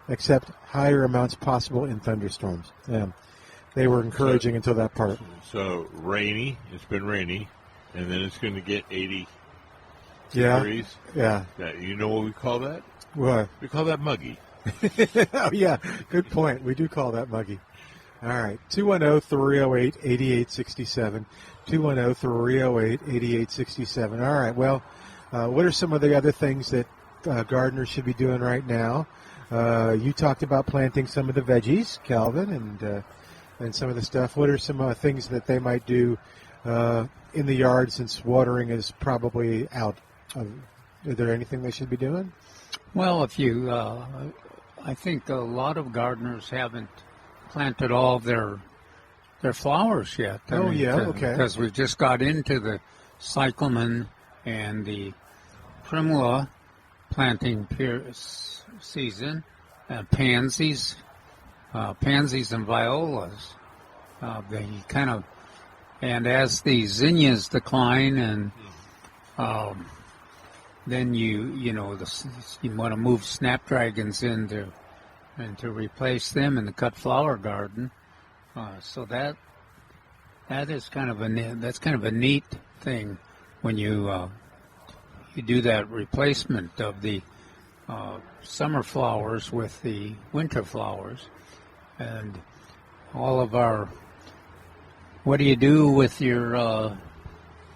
except higher amounts possible in thunderstorms. Yeah. They were encouraging until that part. So rainy. It's been rainy, and then it's going to get 80 degrees. Yeah. You know what we call that? What? We call that muggy. Oh, yeah. Good point. We do call that muggy. All right. 210-308-8867. 210-308-8867. All right. Well, What are some of the other things that gardeners should be doing right now? You talked about planting some of the veggies, Calvin, and some of the stuff. What are some things that they might do in the yard since watering is probably out? Is there anything they should be doing? Well, I think a lot of gardeners haven't planted all of their flowers yet. Okay. Because we just got into the cyclamen and the primula planting season, pansies and violas. They kind of, and as the zinnias decline, and then you want to move snapdragons in to replace them in the cut flower garden. So that is kind of a neat thing when you do that replacement of the summer flowers with the winter flowers. And all of our, what do you do with your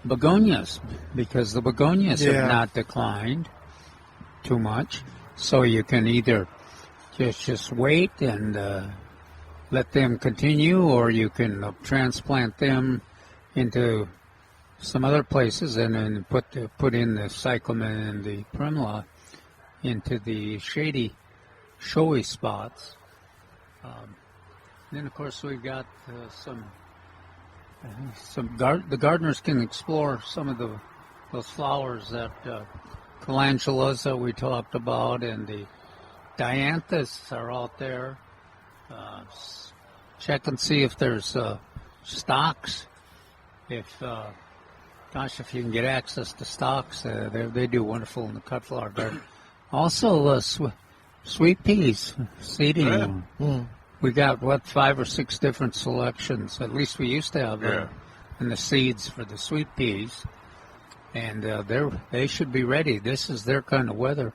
begonias? Because the begonias have not declined too much, so you can either just wait and let them continue, or you can transplant them into some other places and then put in the cyclamen and the primula into the shady, showy spots. Then, of course, we've got the gardeners can explore some of those flowers that calendulas that we talked about, and the dianthus are out there. Check and see if there's stocks. If you can get access to stocks, they do wonderful in the cut flower garden. Also, sweet peas seeding. Yeah. We got 5 or 6 different selections. At least we used to have in the seeds for the sweet peas, and they should be ready. This is their kind of weather.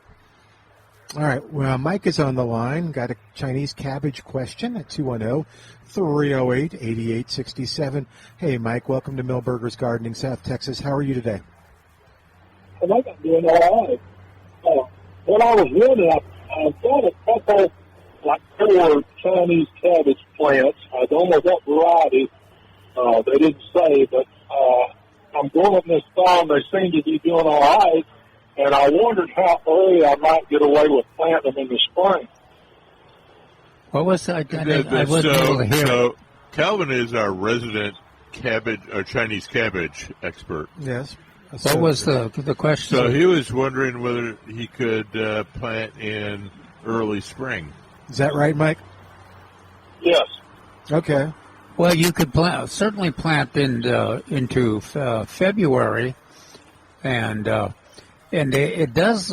All right. Well, Mike is on the line. Got a Chinese cabbage question at 210-308-8867. Hey, Mike. Welcome to Milberger's Gardening, South Texas. How are you today? I think I'm doing all right. What I was wondering, I've got a couple, like 4 Chinese cabbage plants. I don't know what variety. They didn't say, but I'm growing them this fall. They seem to be doing all right. And I wondered how early I might get away with planting them in the spring. What was that? I wasn't able to hear. So Calvin is our resident Chinese cabbage expert. Yes. What was the question? So he was wondering whether he could plant in early spring. Is that right, Mike? Yes. Okay. Well, you could certainly plant into February, and it does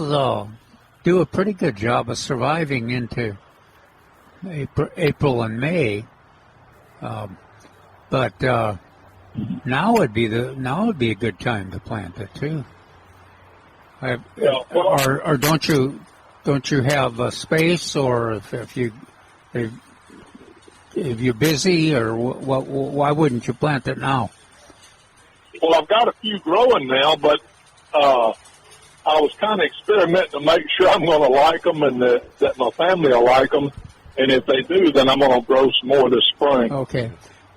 do a pretty good job of surviving into April and May. But now would be a good time to plant it too. Or don't you have space, or if you're busy, or why wouldn't you plant it now? Well, I've got a few growing now, but I was kind of experimenting to make sure I'm going to like them and that my family will like them. And if they do, then I'm going to grow some more this spring. Okay.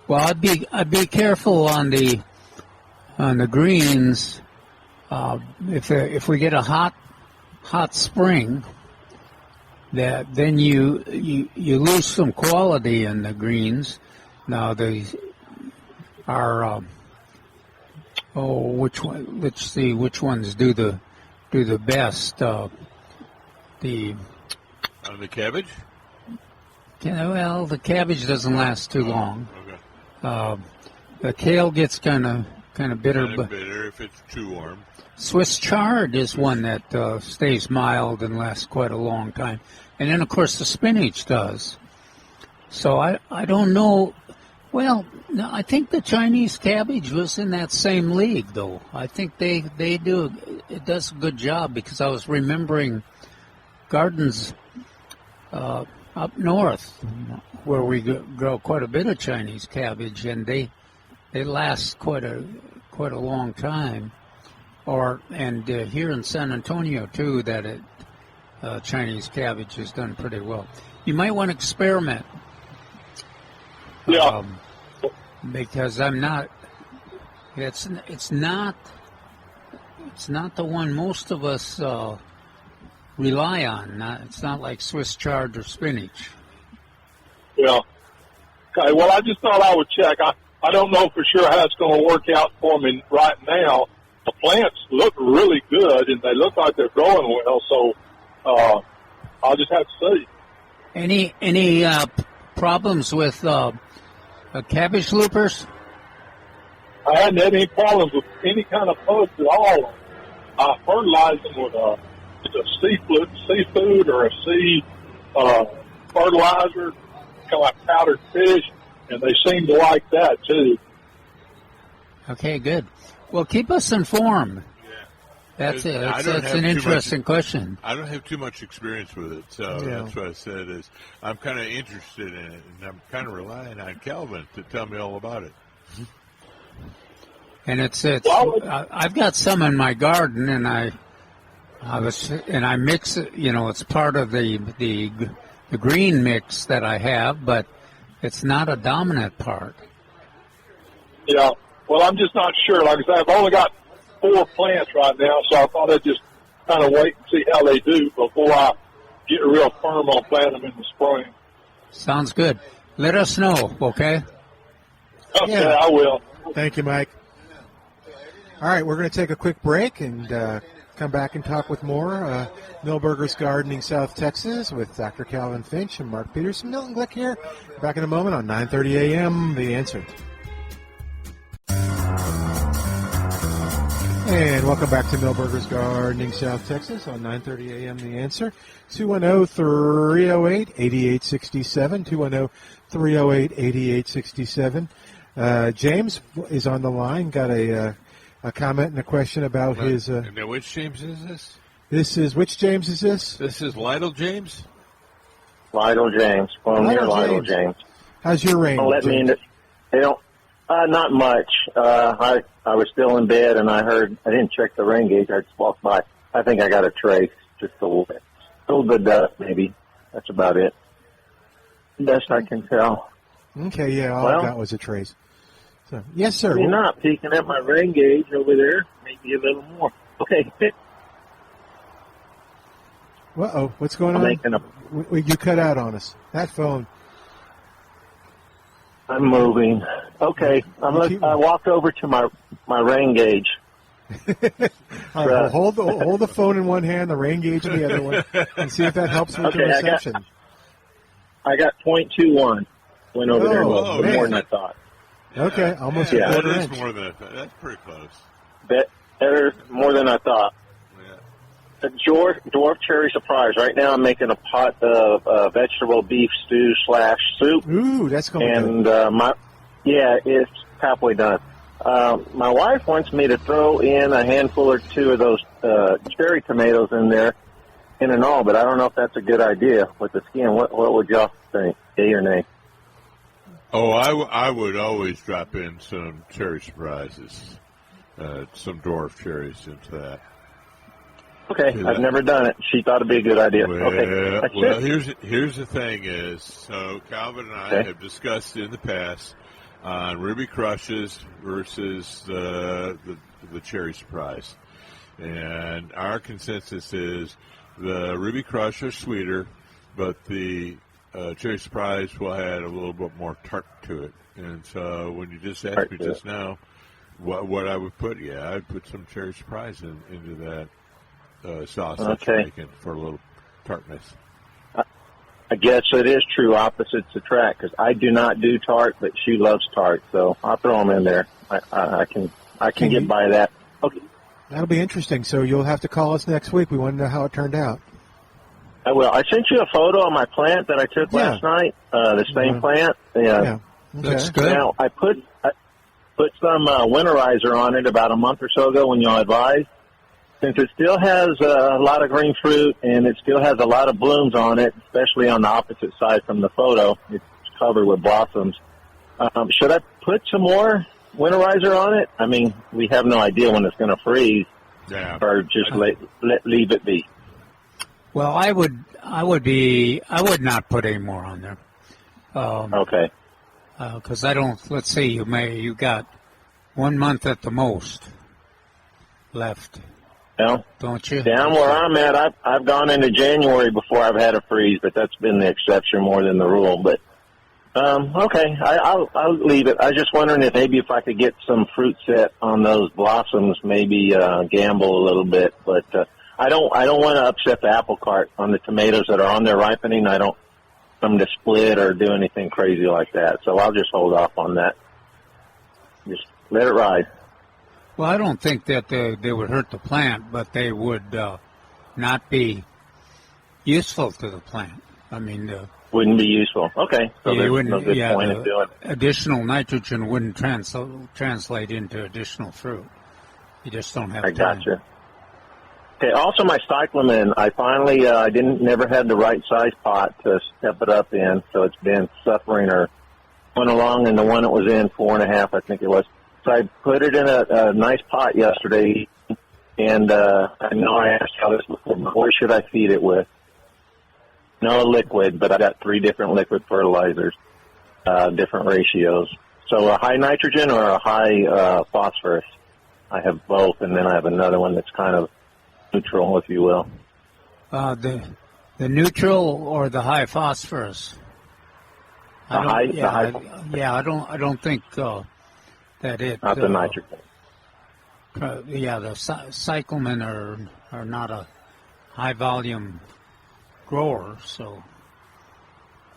Well, I'd be careful on the greens. If we get a hot spring, then you lose some quality in the greens. Now which one? Let's see which ones do the best. On the cabbage? Well, the cabbage doesn't last too long. Okay. The kale gets kind of bitter. But bitter if it's too warm. Swiss chard is one that stays mild and lasts quite a long time. And then, of course, the spinach does. So I don't know. Well, no, I think the Chinese cabbage was in that same league, though. I think it does a good job, because I was remembering gardens up north where we grow quite a bit of Chinese cabbage, and they last quite a long time. And here in San Antonio too, that Chinese cabbage is done pretty well. You might want to experiment. Yeah. Because I'm not. It's not the one most of us rely on. It's not like Swiss chard or spinach. Yeah. Okay. Well, I just thought I would check. I don't know for sure how it's going to work out for me right now. The plants look really good, and they look like they're growing well. So I'll just have to see. Any problems with cabbage loopers? I hadn't had any problems with any kind of bugs at all. I fertilized them with a seafood or a sea fertilizer, kind of like powdered fish, and they seem to like that too. Okay, good. Well, keep us informed. That's it. That's an interesting question. I don't have too much experience with it, so that's what I said is I'm kind of interested in it, and I'm kind of relying on Calvin to tell me all about it. And I've got some in my garden, and I mix it. You know, it's part of the green mix that I have, but it's not a dominant part. Yeah. Well, I'm just not sure. Like I said, I've only got 4 plants right now, so I thought I'd just kind of wait and see how they do before I get real firm on planting them in the spring. Sounds good. Let us know, okay? Okay, yeah. I will. Thank you, Mike. All right, we're going to take a quick break and come back and talk with more Milberger's Gardening South Texas with Dr. Calvin Finch and Mark Peterson. Milton Glueck here. Back in a moment on 9:30 a.m. The Answer. And welcome back to Milberger's Gardening South Texas on 9:30 a.m. The Answer. 210-308-8867. 210-308-8867. James is on the line. Got a comment and a question about his. Now, which James is this? Which James is this? This is Lytle James. Lytle James. Well, near Lytle James. How's your rain? Don't let me in. They don't. Not much. I was still in bed, and I didn't check the rain gauge. I just walked by. I think I got a trace, just a little bit. A little bit dust, maybe. That's about it. Best I can tell. Okay, yeah, all I got was a trace. So, yes, sir. You're not peeking at my rain gauge over there. Maybe a little more. Okay. Uh-oh, what's going on? You cut out on us. That phone. I'm moving. Okay, I walked over to my rain gauge. All right, well, hold the phone in one hand, the rain gauge in the other one, and see if that helps with the reception. I got .21. Went over there more than I thought. Okay, almost a quarter inch. More than that's pretty close. Better, more than I thought. A dwarf cherry surprise. right now I'm making a pot of vegetable beef stew / soup. Ooh, that's going good. And it's halfway done. My wife wants me to throw in a handful or two of those cherry tomatoes in there, in and all, but I don't know if that's a good idea with the skin. What would y'all think, yay or nay? Oh, I would always drop in some cherry surprises, some dwarf cherries into that. Okay, I've never done it. She thought it'd be a good idea. Well, here's the thing is, so Calvin and I have discussed in the past on Ruby Crushes versus the Cherry Surprise. And our consensus is the Ruby Crush are sweeter, but the Cherry Surprise will add a little bit more tart to it. And so when you just asked me just now what I would put, I'd put some Cherry Surprise into that. Sauce that's making for a little tartness. I guess it is true opposites attract, because I do not do tart, but she loves tart, so I'll throw them in there. I can get by that. Okay. That'll be interesting. So you'll have to call us next week. We want to know how it turned out. I will. I sent you a photo of my plant that I took last night. The same plant. Yeah. That's good. Now I put some winterizer on it about a month or so ago when y'all advised. Since it still has a lot of green fruit and it still has a lot of blooms on it, especially on the opposite side from the photo, it's covered with blossoms. Should I put some more winterizer on it? I mean, we have no idea when it's going to freeze. Yeah. or just leave it be? Well, I would not put any more on there. Okay. Because I don't. Let's see. You got 1 month at the most left, Well, don't you? down where I'm at, I've gone into January before I've had a freeze, but that's been the exception more than the rule. But okay, I'll leave it. I was just wondering if I could get some fruit set on those blossoms, maybe gamble a little bit. But I don't want to upset the apple cart on the tomatoes that are on their ripening. I don't want them to split or do anything crazy like that. So I'll just hold off on that. Just let it ride. Well, I don't think that they would hurt the plant, but they would not be useful to the plant. I mean, Wouldn't be useful. Okay, so you there's wouldn't, no good point in doing it. additional nitrogen wouldn't translate into additional fruit. You just don't have I time. gotcha. Okay. Also, my cyclamen, I finally I never had the right size pot to step it up in, so it's been suffering or went along, and the one it was in 4.5, I think it was. So I put it in a nice pot yesterday, and I know I asked how this before. What should I feed it with? No liquid, but I got 3 different liquid fertilizers, different ratios. So a high nitrogen or a high phosphorus. I have both, and then I have another one that's kind of neutral, if you will. The neutral or the high phosphorus? I don't think that it. Not the nitrogen. The cyclamen are not a high volume grower, so.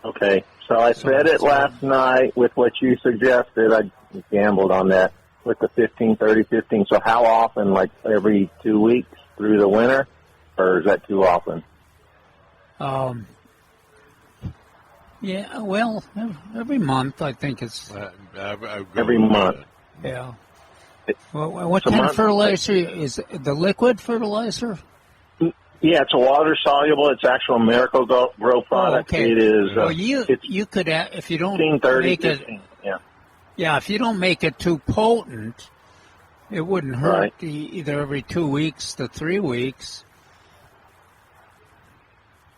Okay, so I fed it last night with what you suggested. I gambled on that with the 15, 30, 15. So how often, like every 2 weeks through the winter, or is that too often? Yeah, well, every month I think it's. Every month. Yeah. Well, what kind of fertilizer is it? The liquid fertilizer? Yeah, it's a water soluble. It's actual Miracle Grow product. Oh, okay. It is. Well, you could if you don't 15, 30, make 15, it. yeah. Yeah, if you don't make it too potent, it wouldn't hurt Right. either every 2 weeks to 3 weeks.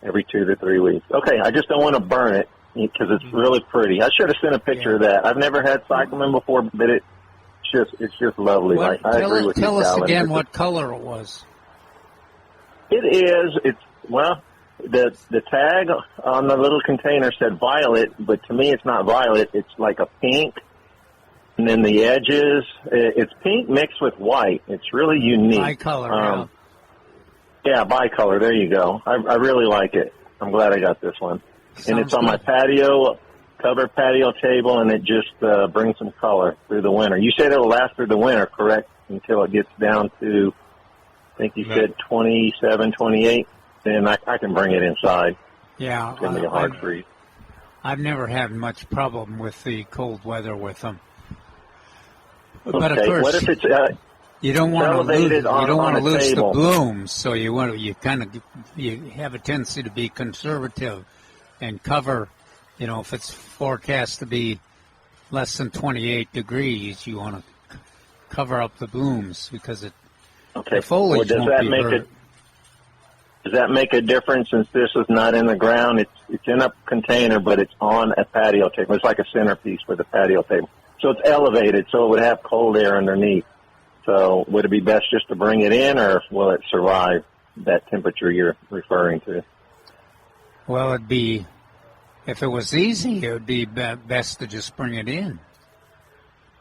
Every 2 to 3 weeks. Okay, I just don't want to burn it because it's really pretty. I should have sent a picture of that. I've never had cyclamen before, but it's just lovely. I agree with you, tell us Calvin. again what color it was. It is. The tag on the little container said violet, but to me it's not violet. It's like a pink, and then the edges, it's pink mixed with white. It's really unique. Bicolor, Yeah, bicolor. There you go. I really like it. I'm glad I got this one. And it's on my patio, covered patio table, and it just brings some color through the winter. You said it'll last through the winter, correct? Until it gets down to, I think you said 27, 28. Then I can bring it inside. Yeah. It's going to be a hard freeze. I've never had much problem with the cold weather with them. Okay. But of course, What if it's you don't want to lose. elevated You don't want to on a lose the table? blooms, so you have a tendency to be conservative and cover. You know, if it's forecast to be less than 28 degrees, you want to cover up the blooms because the foliage does won't that be make hurt. Does that make a difference since this is not in the ground? It's in a container, but it's on a patio table. It's like a centerpiece for the patio table. So it's elevated, so it would have cold air underneath. So would it be best just to bring it in, or will it survive that temperature you're referring to? Well, it'd be, if it was easy, it would be best to just bring it in.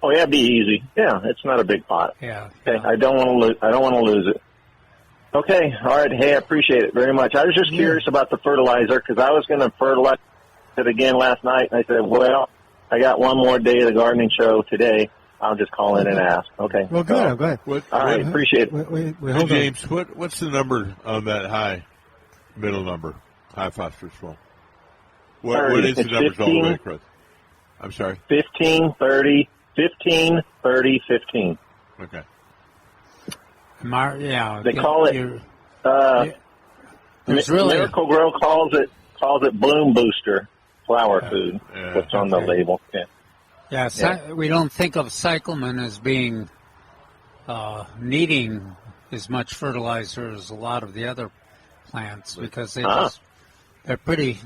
Oh, yeah, it'd be easy. Yeah, it's not a big pot. Yeah. Okay, I don't want to lose it. Okay, all right. Hey, I appreciate it very much. I was just curious about the fertilizer because I was going to fertilize it again last night, and I said, well, I got one more day of the gardening show today. I'll just call in and ask. Okay. Well, good. I'm glad. All right, appreciate it. Wait, Hey, hold on. James, what's the number on that middle number, high phosphorus one? What is the It's numbers all the way 15. across? I'm sorry. 15, 30, 15, 30, 15. Okay. They call it. There's really Miracle Grow calls it Bloom Booster flower food. What's on the label? Yeah. we don't think of cyclamen as being needing as much fertilizer as a lot of the other plants because they're pretty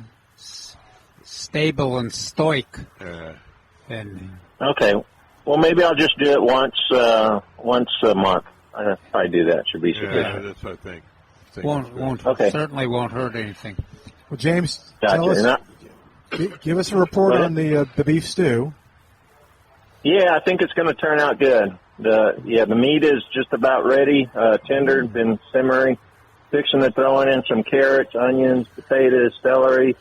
stable and stoic. And okay, well maybe I'll just do it once a month. I'll probably do that. Should be sufficient. Yeah, that's what I think. Certainly won't hurt anything. Well, James, Gotcha. tell us, give us a report on the beef stew. Yeah, I think it's going to turn out good. The meat is just about ready, tender, been simmering. Fixing to throw in some carrots, onions, potatoes, celery,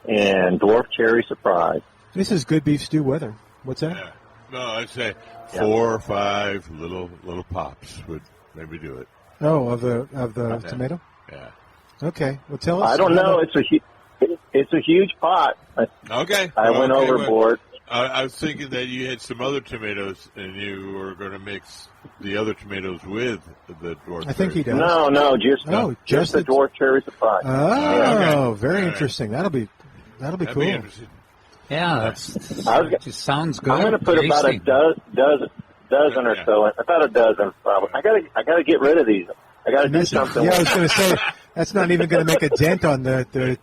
and dwarf cherry surprise. This is good beef stew weather. What's that? Yeah. No, I'd say 4 or 5 little pops would maybe do it. Oh, of the tomato? Yeah. Okay. Well, tell us. I don't know. It's a huge pot. Okay. I went overboard. I was thinking that you had some other tomatoes and you were going to mix the other tomatoes with the dwarf. I think he does. No, just the dwarf cherry surprise. Oh, very interesting. That'll be That'd cool. be interesting. Yeah, just sounds good. I'm going to put about a dozen or so. About a dozen, probably. I got to get rid of these. I got to do something. Yeah, I was going to say that's not even going to make a dent on the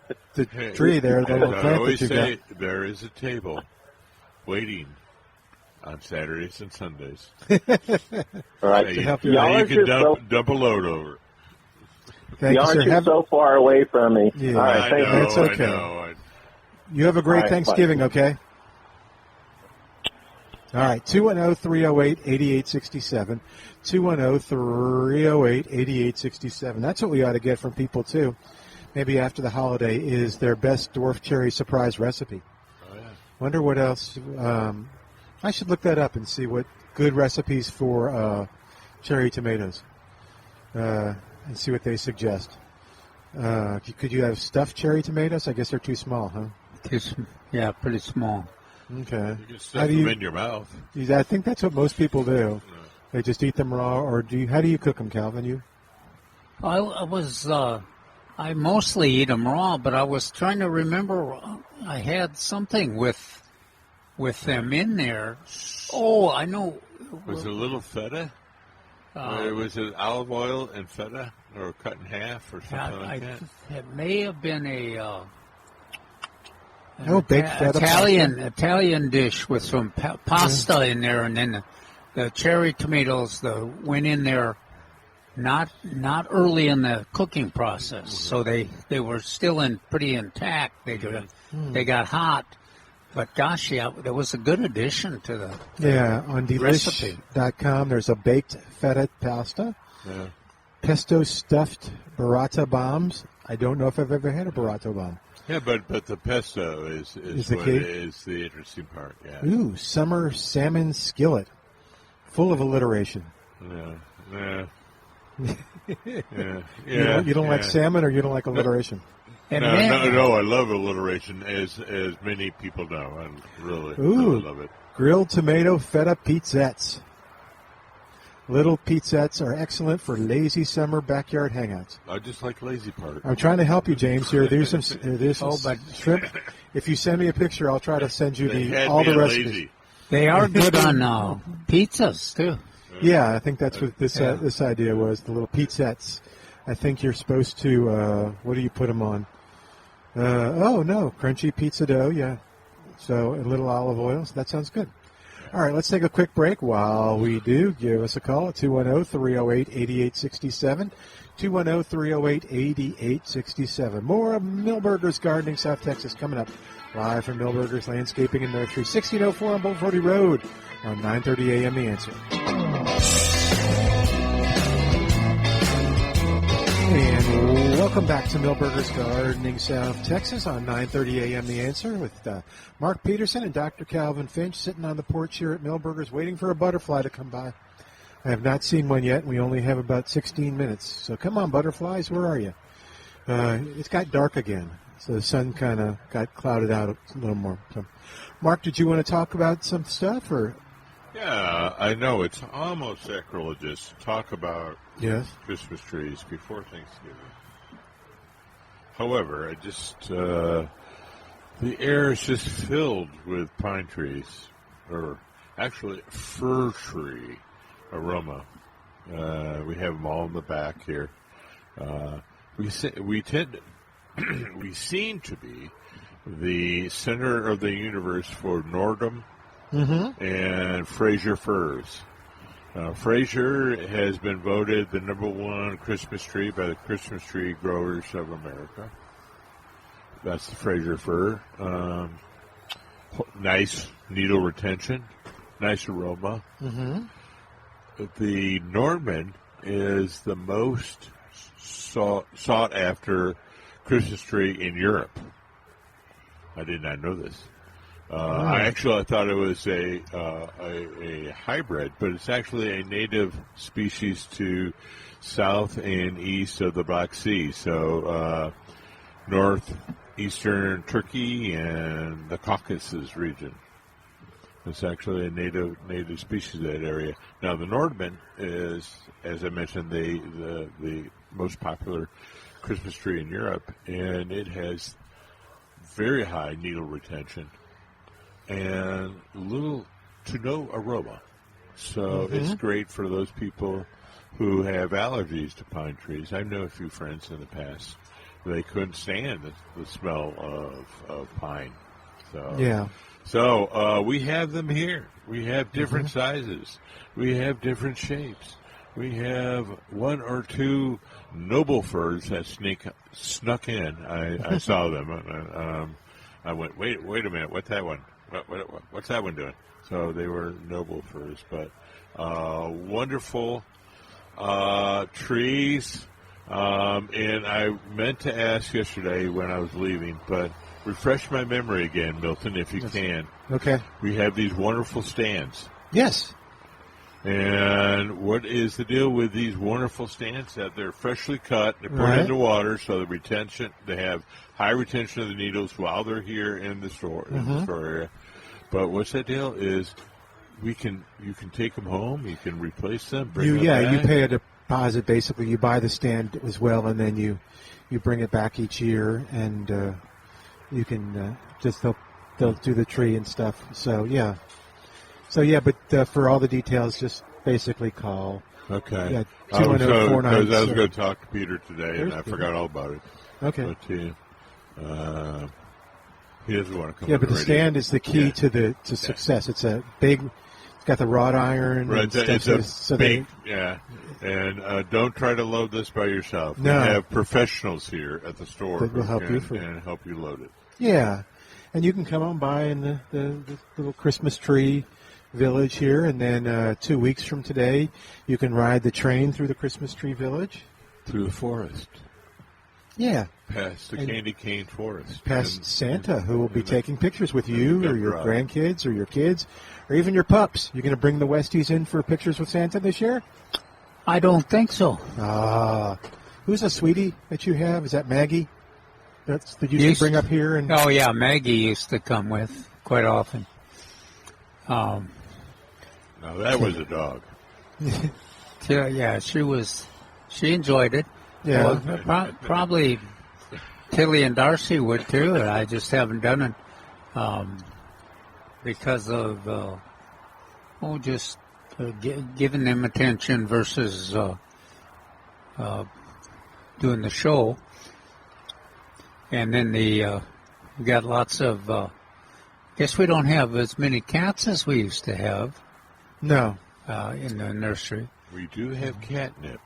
tree there. The little I plant always that you say got. there is a table waiting on Saturdays and Sundays. All right. To help you. You can dump a load over. Thank you, y'all sir. are so far away from me. Yeah. All right, thank you. That's okay. I know. You have a great All right, Thanksgiving, okay? All right, 210-308-8867. 210-308-8867. That's what we ought to get from people, too. Maybe after the holiday is their best dwarf cherry surprise recipe. Oh, yeah. Wonder what else. I should look that up and see what good recipes for cherry tomatoes and see what they suggest. Could you have stuffed cherry tomatoes? I guess they're too small, huh? Yeah, pretty small. Okay. You can stuff them in your mouth. I think that's what most people do. They just eat them raw, or how do you cook them, Calvin? You? I mostly eat them raw, but I was trying to remember. I had something with them in there. Oh, I know. Was it a little feta? Was it olive oil and feta, or cut in half, or something like that? It may have been an baked feta Italian dish with some pasta in there, and then the cherry tomatoes went in there not early in the cooking process, so they were still pretty intact. They got hot, but gosh, yeah, there was a good addition to the on recipe. Delish.com. There's a baked feta pasta, pesto stuffed burrata bombs. I don't know if I've ever had a burrata bomb. Yeah, but the pesto is the what key? is the interesting part. Yeah. Ooh, summer salmon skillet, full of alliteration. Yeah. You don't like salmon, or you don't like alliteration? No, I love alliteration, as many people know. I really love it. Grilled tomato feta pizzettes. Little pizzettes are excellent for lazy summer backyard hangouts. I just like lazy part. I'm trying to help you, James. Here, there's some shrimp. If you send me a picture, I'll try to send you all the recipes. Lazy. They are good on pizzas too. Yeah, I think that's what this idea was. The little pizzettes. I think you're supposed to. What do you put them on? Crunchy pizza dough. Yeah. So a little olive oil. So that sounds good. All right, let's take a quick break. While we do, give us a call at 210-308-8867. 210-308-8867. More of Milberger's Gardening, South Texas, coming up live from Milberger's Landscaping and Nursery, 1604 on Bulverde Road on 9:30 a.m. The Answer. And welcome back to Milberger's Gardening, South Texas on 9:30 a.m. The Answer with Mark Peterson and Dr. Calvin Finch sitting on the porch here at Milberger's waiting for a butterfly to come by. I have not seen one yet. We only have about 16 minutes. So come on, butterflies, where are you? It's got dark again, so the sun kind of got clouded out a little more. So, Mark, did you want to talk about some stuff? Or? Yeah, I know it's almost sacrilegious to talk about Christmas trees before Thanksgiving. However, the air is just filled with pine trees, or actually fir tree aroma. We have them all in the back here. We seem to be the center of the universe for Nordum and Fraser firs. Fraser has been voted the #1 Christmas tree by the Christmas Tree Growers of America. That's the Fraser fir. Nice needle retention, nice aroma. The Norman is the most sought after Christmas tree in Europe. I did not know this. I thought it was a hybrid, but it's actually a native species to south and east of the Black Sea. So northeastern Turkey and the Caucasus region. It's actually a native species of that area. Now the Nordman is, as I mentioned, the most popular Christmas tree in Europe, and it has very high needle retention and little to no aroma. So it's great for those people who have allergies to pine trees. I know a few friends in the past. They couldn't stand the smell of pine. So we have them here. We have different sizes. We have different shapes. We have 1 or 2 noble firs that snuck in. I saw them. I went, wait a minute, what's that one? What's that one doing? So they were noble firs, but wonderful trees. And I meant to ask yesterday when I was leaving, but refresh my memory again, Milton, if you can. Okay. We have these wonderful stands. Yes. And what is the deal with these wonderful stands? That they're freshly cut, they're put in the water, so they have high retention of the needles while they're here in the store area. But what's that deal is you can take them home, you can replace them, bring them back. You pay a deposit basically. You buy the stand as well, and then you bring it back each year, and you can they'll do the tree and stuff. So yeah. But for all the details, just basically call. Okay. Yeah, 210-49. I was going to talk to Peter today, and I forgot all about it. Okay. But he doesn't want to come. Yeah, on but the radio. stand is the key to success. It's a big. It's got the wrought iron. Right. And It's a big. And don't try to load this by yourself. No. We have professionals here at the store that will help and help you load it. Yeah, and you can come on by in the little Christmas tree village here, and then 2 weeks from today, you can ride the train through the Christmas tree village. Through the forest. Yeah. Past the candy cane forest. Past Santa, who will be taking pictures with you or your grandkids or your kids or even your pups. You going to bring the Westies in for pictures with Santa this year? I don't think so. Who's a sweetie that you have? Is that Maggie? That you used to bring up here? Oh, yeah, Maggie used to come with quite often. Now that was a dog. Yeah, she enjoyed it. Yeah. Well, probably Tilly and Darcy would too. I just haven't done it because of giving them attention versus doing the show. And then we got lots of. Guess we don't have as many cats as we used to have. No. In the nursery. We do have catnip.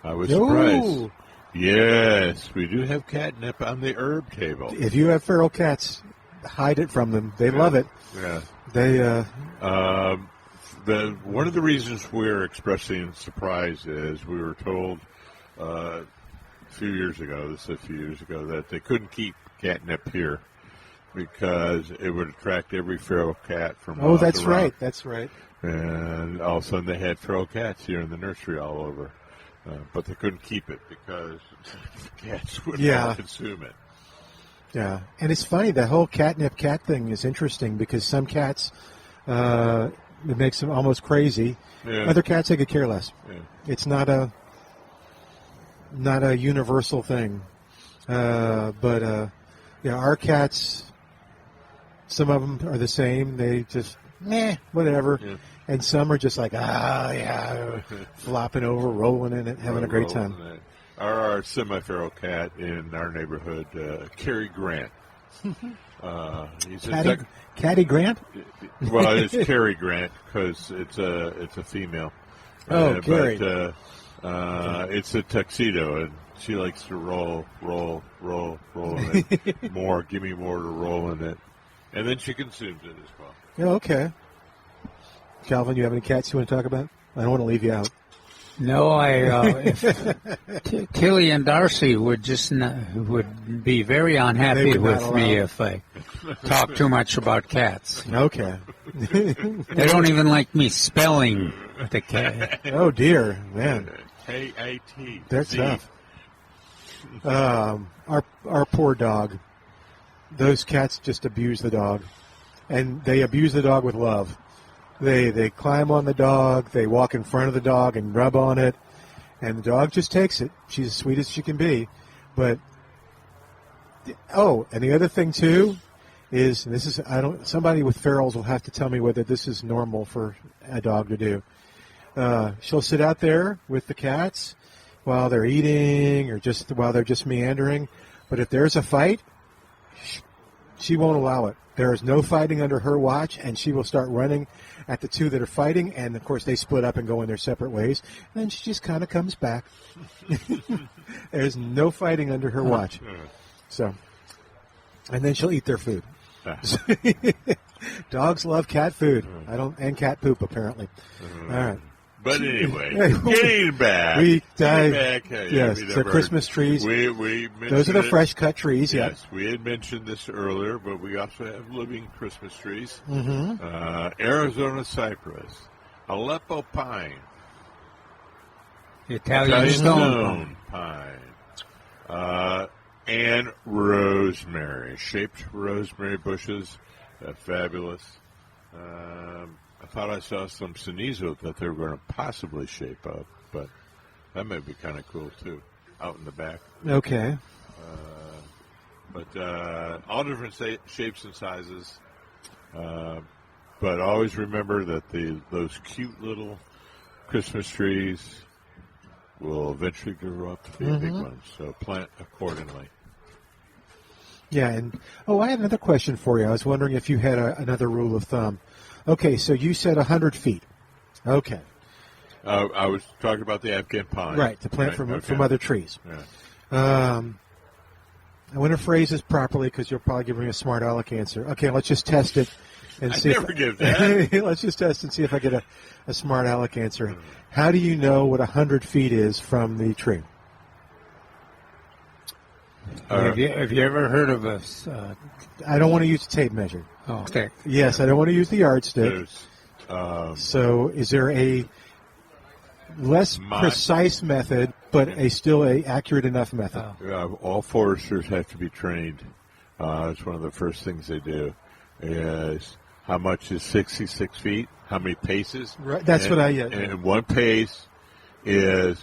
I was surprised. Yes, we do have catnip on the herb table. If you have feral cats, hide it from them. They love it. Yeah. They. One of the reasons we're expressing surprise is we were told a few years ago, that they couldn't keep catnip here because it would attract every feral cat from miles that's around. right. That's right. And all of a sudden they had feral cats here in the nursery all over. But they couldn't keep it because cats would all consume it. Yeah, and it's funny, the whole catnip cat thing is interesting because some cats, it makes them almost crazy. Yeah. Other cats, they could care less. Yeah. It's not a universal thing. But our cats, some of them are the same. They just meh, whatever. Yeah. And some are just like, flopping over, rolling in it, having a great time. Our semi-feral cat in our neighborhood, Cary Grant. He's Caddy Grant? Well, it's Cary Grant because it's a female. Oh, Cary. But it's a tuxedo, and she likes to roll in it. More, give me more to roll in it. And then she consumes it as well. Oh, okay. Calvin, you have any cats you want to talk about? I don't want to leave you out. No, Tilly and Darcy would would be very unhappy with me if I talk too much about cats. Okay. They don't even like me spelling the cat. Oh dear, man. K-A-T. They're tough. Our poor dog. Those cats just abuse the dog, and they abuse the dog with love. They climb on the dog, they walk in front of the dog and rub on it, and the dog just takes it. She's as sweet as she can be. But, and the other thing, too, is, somebody with ferals will have to tell me whether this is normal for a dog to do. She'll sit out there with the cats while they're eating or just while they're just meandering. But if there's a fight, she won't allow it. There is no fighting under her watch, and she will start running at the two that are fighting, and, of course, they split up and go in their separate ways. And then she just kind of comes back. There's no fighting under her watch. So, and then she'll eat their food. Dogs love cat food. And cat poop, apparently. All right. But anyway, getting back. Yes, the Christmas trees. We those are the fresh cut trees. Yes, we had mentioned this earlier, but we also have living Christmas trees. Mm-hmm. Arizona cypress, Aleppo pine, Italian stone pine, and rosemary. Shaped rosemary bushes, fabulous. I thought I saw some cenizo that they were going to possibly shape up, but that may be kind of cool, too, out in the back. Okay. But all different shapes and sizes. But always remember that those cute little Christmas trees will eventually grow up to be big ones, so plant accordingly. Yeah, and, I had another question for you. I was wondering if you had another rule of thumb. Okay, so you said 100 feet. Okay. I was talking about the Afghan pine. Right, to plant from other trees. Yeah. I want to phrase this properly because you'll probably give me a smart aleck answer. Okay, let's just test it and see. Give that. Let's just test and see if I get a smart aleck answer. How do you know what 100 feet is from the tree? Have you ever heard of a... I don't want to use a tape measure. Oh, stick. Yes, I don't want to use the yardstick. So is there a less precise method, but still a accurate enough method? All foresters have to be trained. It's one of the first things they do is how much is 66 feet? How many paces? Right, that's what I... And one pace is,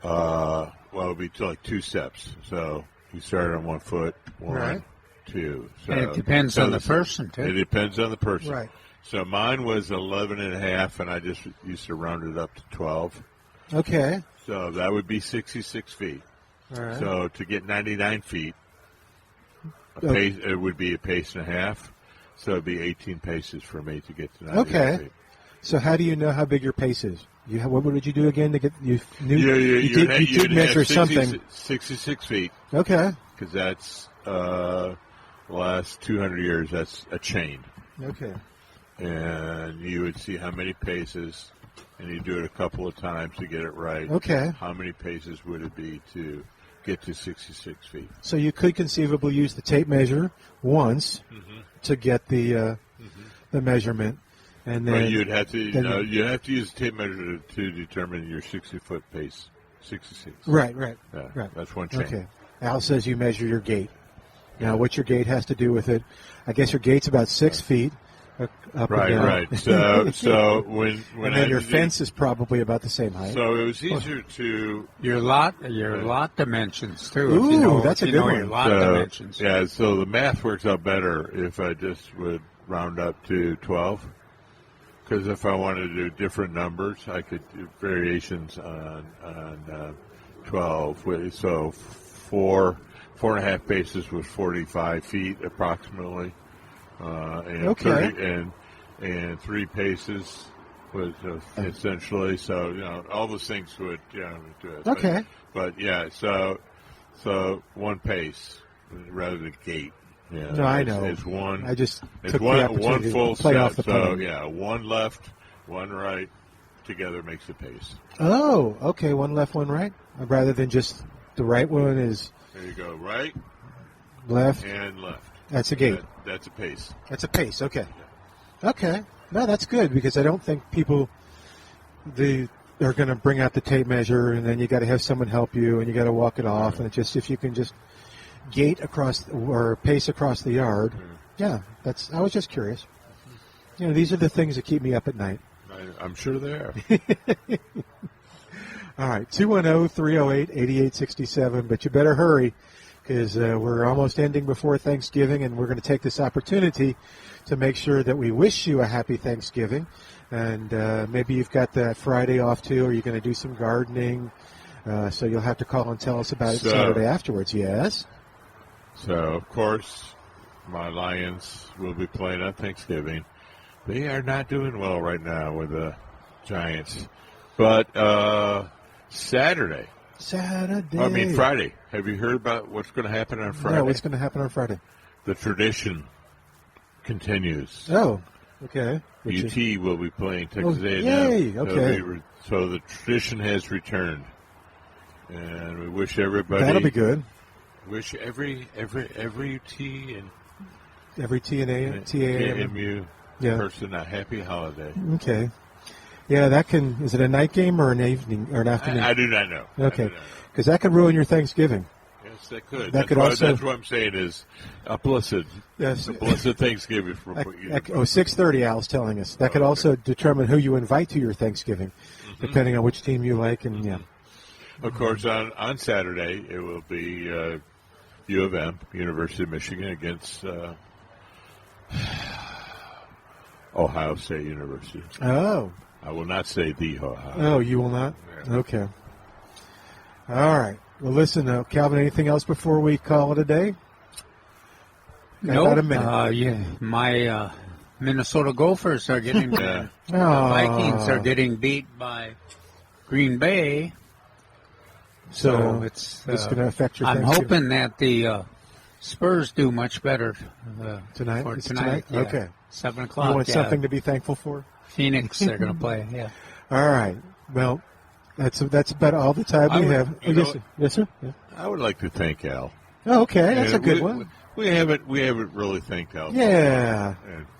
it would be like 2 steps. So you start on 1 foot, one, right. 2. So, and it depends on the person, too. It depends on the person. Right. So mine was 11 and a half, and I just used to round it up to 12. Okay. So that would be 66 feet. All right. So to get 99 feet, pace, it would be a pace and a half. So it would be 18 paces for me to get to 99 feet. So how do you know how big your pace is? What did you do again to get you knew you did measure something? 66 feet. Okay. Because that's the last 200 years. That's a chain. Okay. And you would see how many paces, and you do it a couple of times to get it right. Okay. How many paces would it be to get to 66 feet? So you could conceivably use the tape measure once to get the measurement. And then you'd have to use a tape measure to determine your 60-foot pace. 66. Right. Right. That's one chain. Okay. Al says you measure your gait. Now, what your gait has to do with it? I guess your gait's about 6 feet up and down. Right. So when and then your fence is probably about the same height. So it was easier to your lot dimensions too. Ooh, that's a good one. Your lot dimensions. Yeah. So the math works out better if I just would round up to 12. Because if I wanted to do different numbers, I could do variations on 12. So 4.5 paces was 45 feet approximately, and Okay. and 3 paces was essentially. So all those things would do it. Okay. But yeah, so 1 pace rather than gait. Yeah, No, I know. It's one. I just It's took the one opportunity full to play set. off the So podium. yeah, 1 left, 1 right, together makes a pace. Oh, okay. 1 left, 1 right, rather than just the right one is There you go, right left. and left. That's a gait. That's a pace. That's a pace. Okay. Okay. No, that's good because I don't think people they're going to bring out the tape measure and then you got to have someone help you and you got to walk it off and it just if you can just gait across or pace across the yard. Yeah, I was just curious. These are the things that keep me up at night. I'm sure they are. All right, 210-308-8867, but you better hurry because we're almost ending before Thanksgiving, and we're going to take this opportunity to make sure that we wish you a happy Thanksgiving. And maybe you've got that Friday off, too, or you're going to do some gardening. So you'll have to call and tell us about it Saturday afterwards, yes? So, of course, my Lions will be playing on Thanksgiving. They are not doing well right now with the Giants. But Friday. Have you heard about what's going to happen on Friday? No, what's going to happen on Friday? The tradition continues. Oh, okay. UT will be playing Texas A&M. Yay, okay. So the tradition has returned. And we wish everybody... That'll be good. Wish every T and every TAMU person a happy holiday. Okay. Yeah, is it a night game or an evening or an afternoon? I do not know. Okay. Because that could ruin your Thanksgiving. Yes, that could. That's what I'm saying is a blessed Thanksgiving for you. 6:30, Al's telling us. That could also determine who you invite to your Thanksgiving, depending on which team you like. And yeah. Of course, on Saturday, it will be U of M, University of Michigan, against Ohio State University. Oh. I will not say the Ohio. Oh, you will not? Yeah. Okay. All right. Well, listen, Calvin, anything else before we call it a day? No. About a minute. My Minnesota Gophers are getting the Vikings are getting beat by Green Bay. So it's going to affect your I'm Thanksgiving. hoping that the Spurs do much better tonight. For It's tonight. Yeah. Okay. 7:00. You want something to be thankful for? Phoenix, they're going to play. Yeah. All right. Well, that's about all the time we have. Yes, sir. Yeah. I would like to thank Al. Oh, okay, that's a good one. We haven't really thanked Al. Yeah.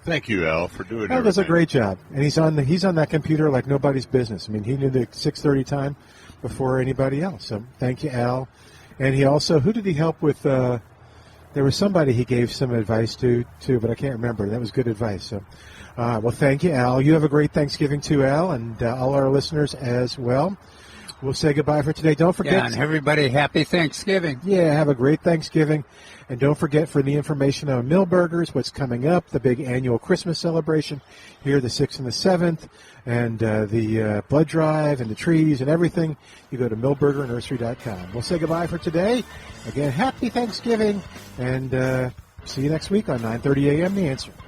Thank you, Al, for doing Al does a great job, and he's on that computer like nobody's business. I mean, he knew the 6:30 time before anybody else. So thank you, Al. And he also, who did he help with? There was somebody he gave some advice to too, but I can't remember. That was good advice. So, well, thank you, Al. You have a great Thanksgiving too, Al, and all our listeners as well. We'll say goodbye for today. Don't forget. Yeah, and everybody, happy Thanksgiving. Yeah, have a great Thanksgiving. And don't forget for the information on Millburgers, what's coming up, the big annual Christmas celebration here, the 6th and the 7th, and the blood drive and the trees and everything, you go to millburgernursery.com. We'll say goodbye for today. Again, happy Thanksgiving, and see you next week on 9:30 a.m. The Answer.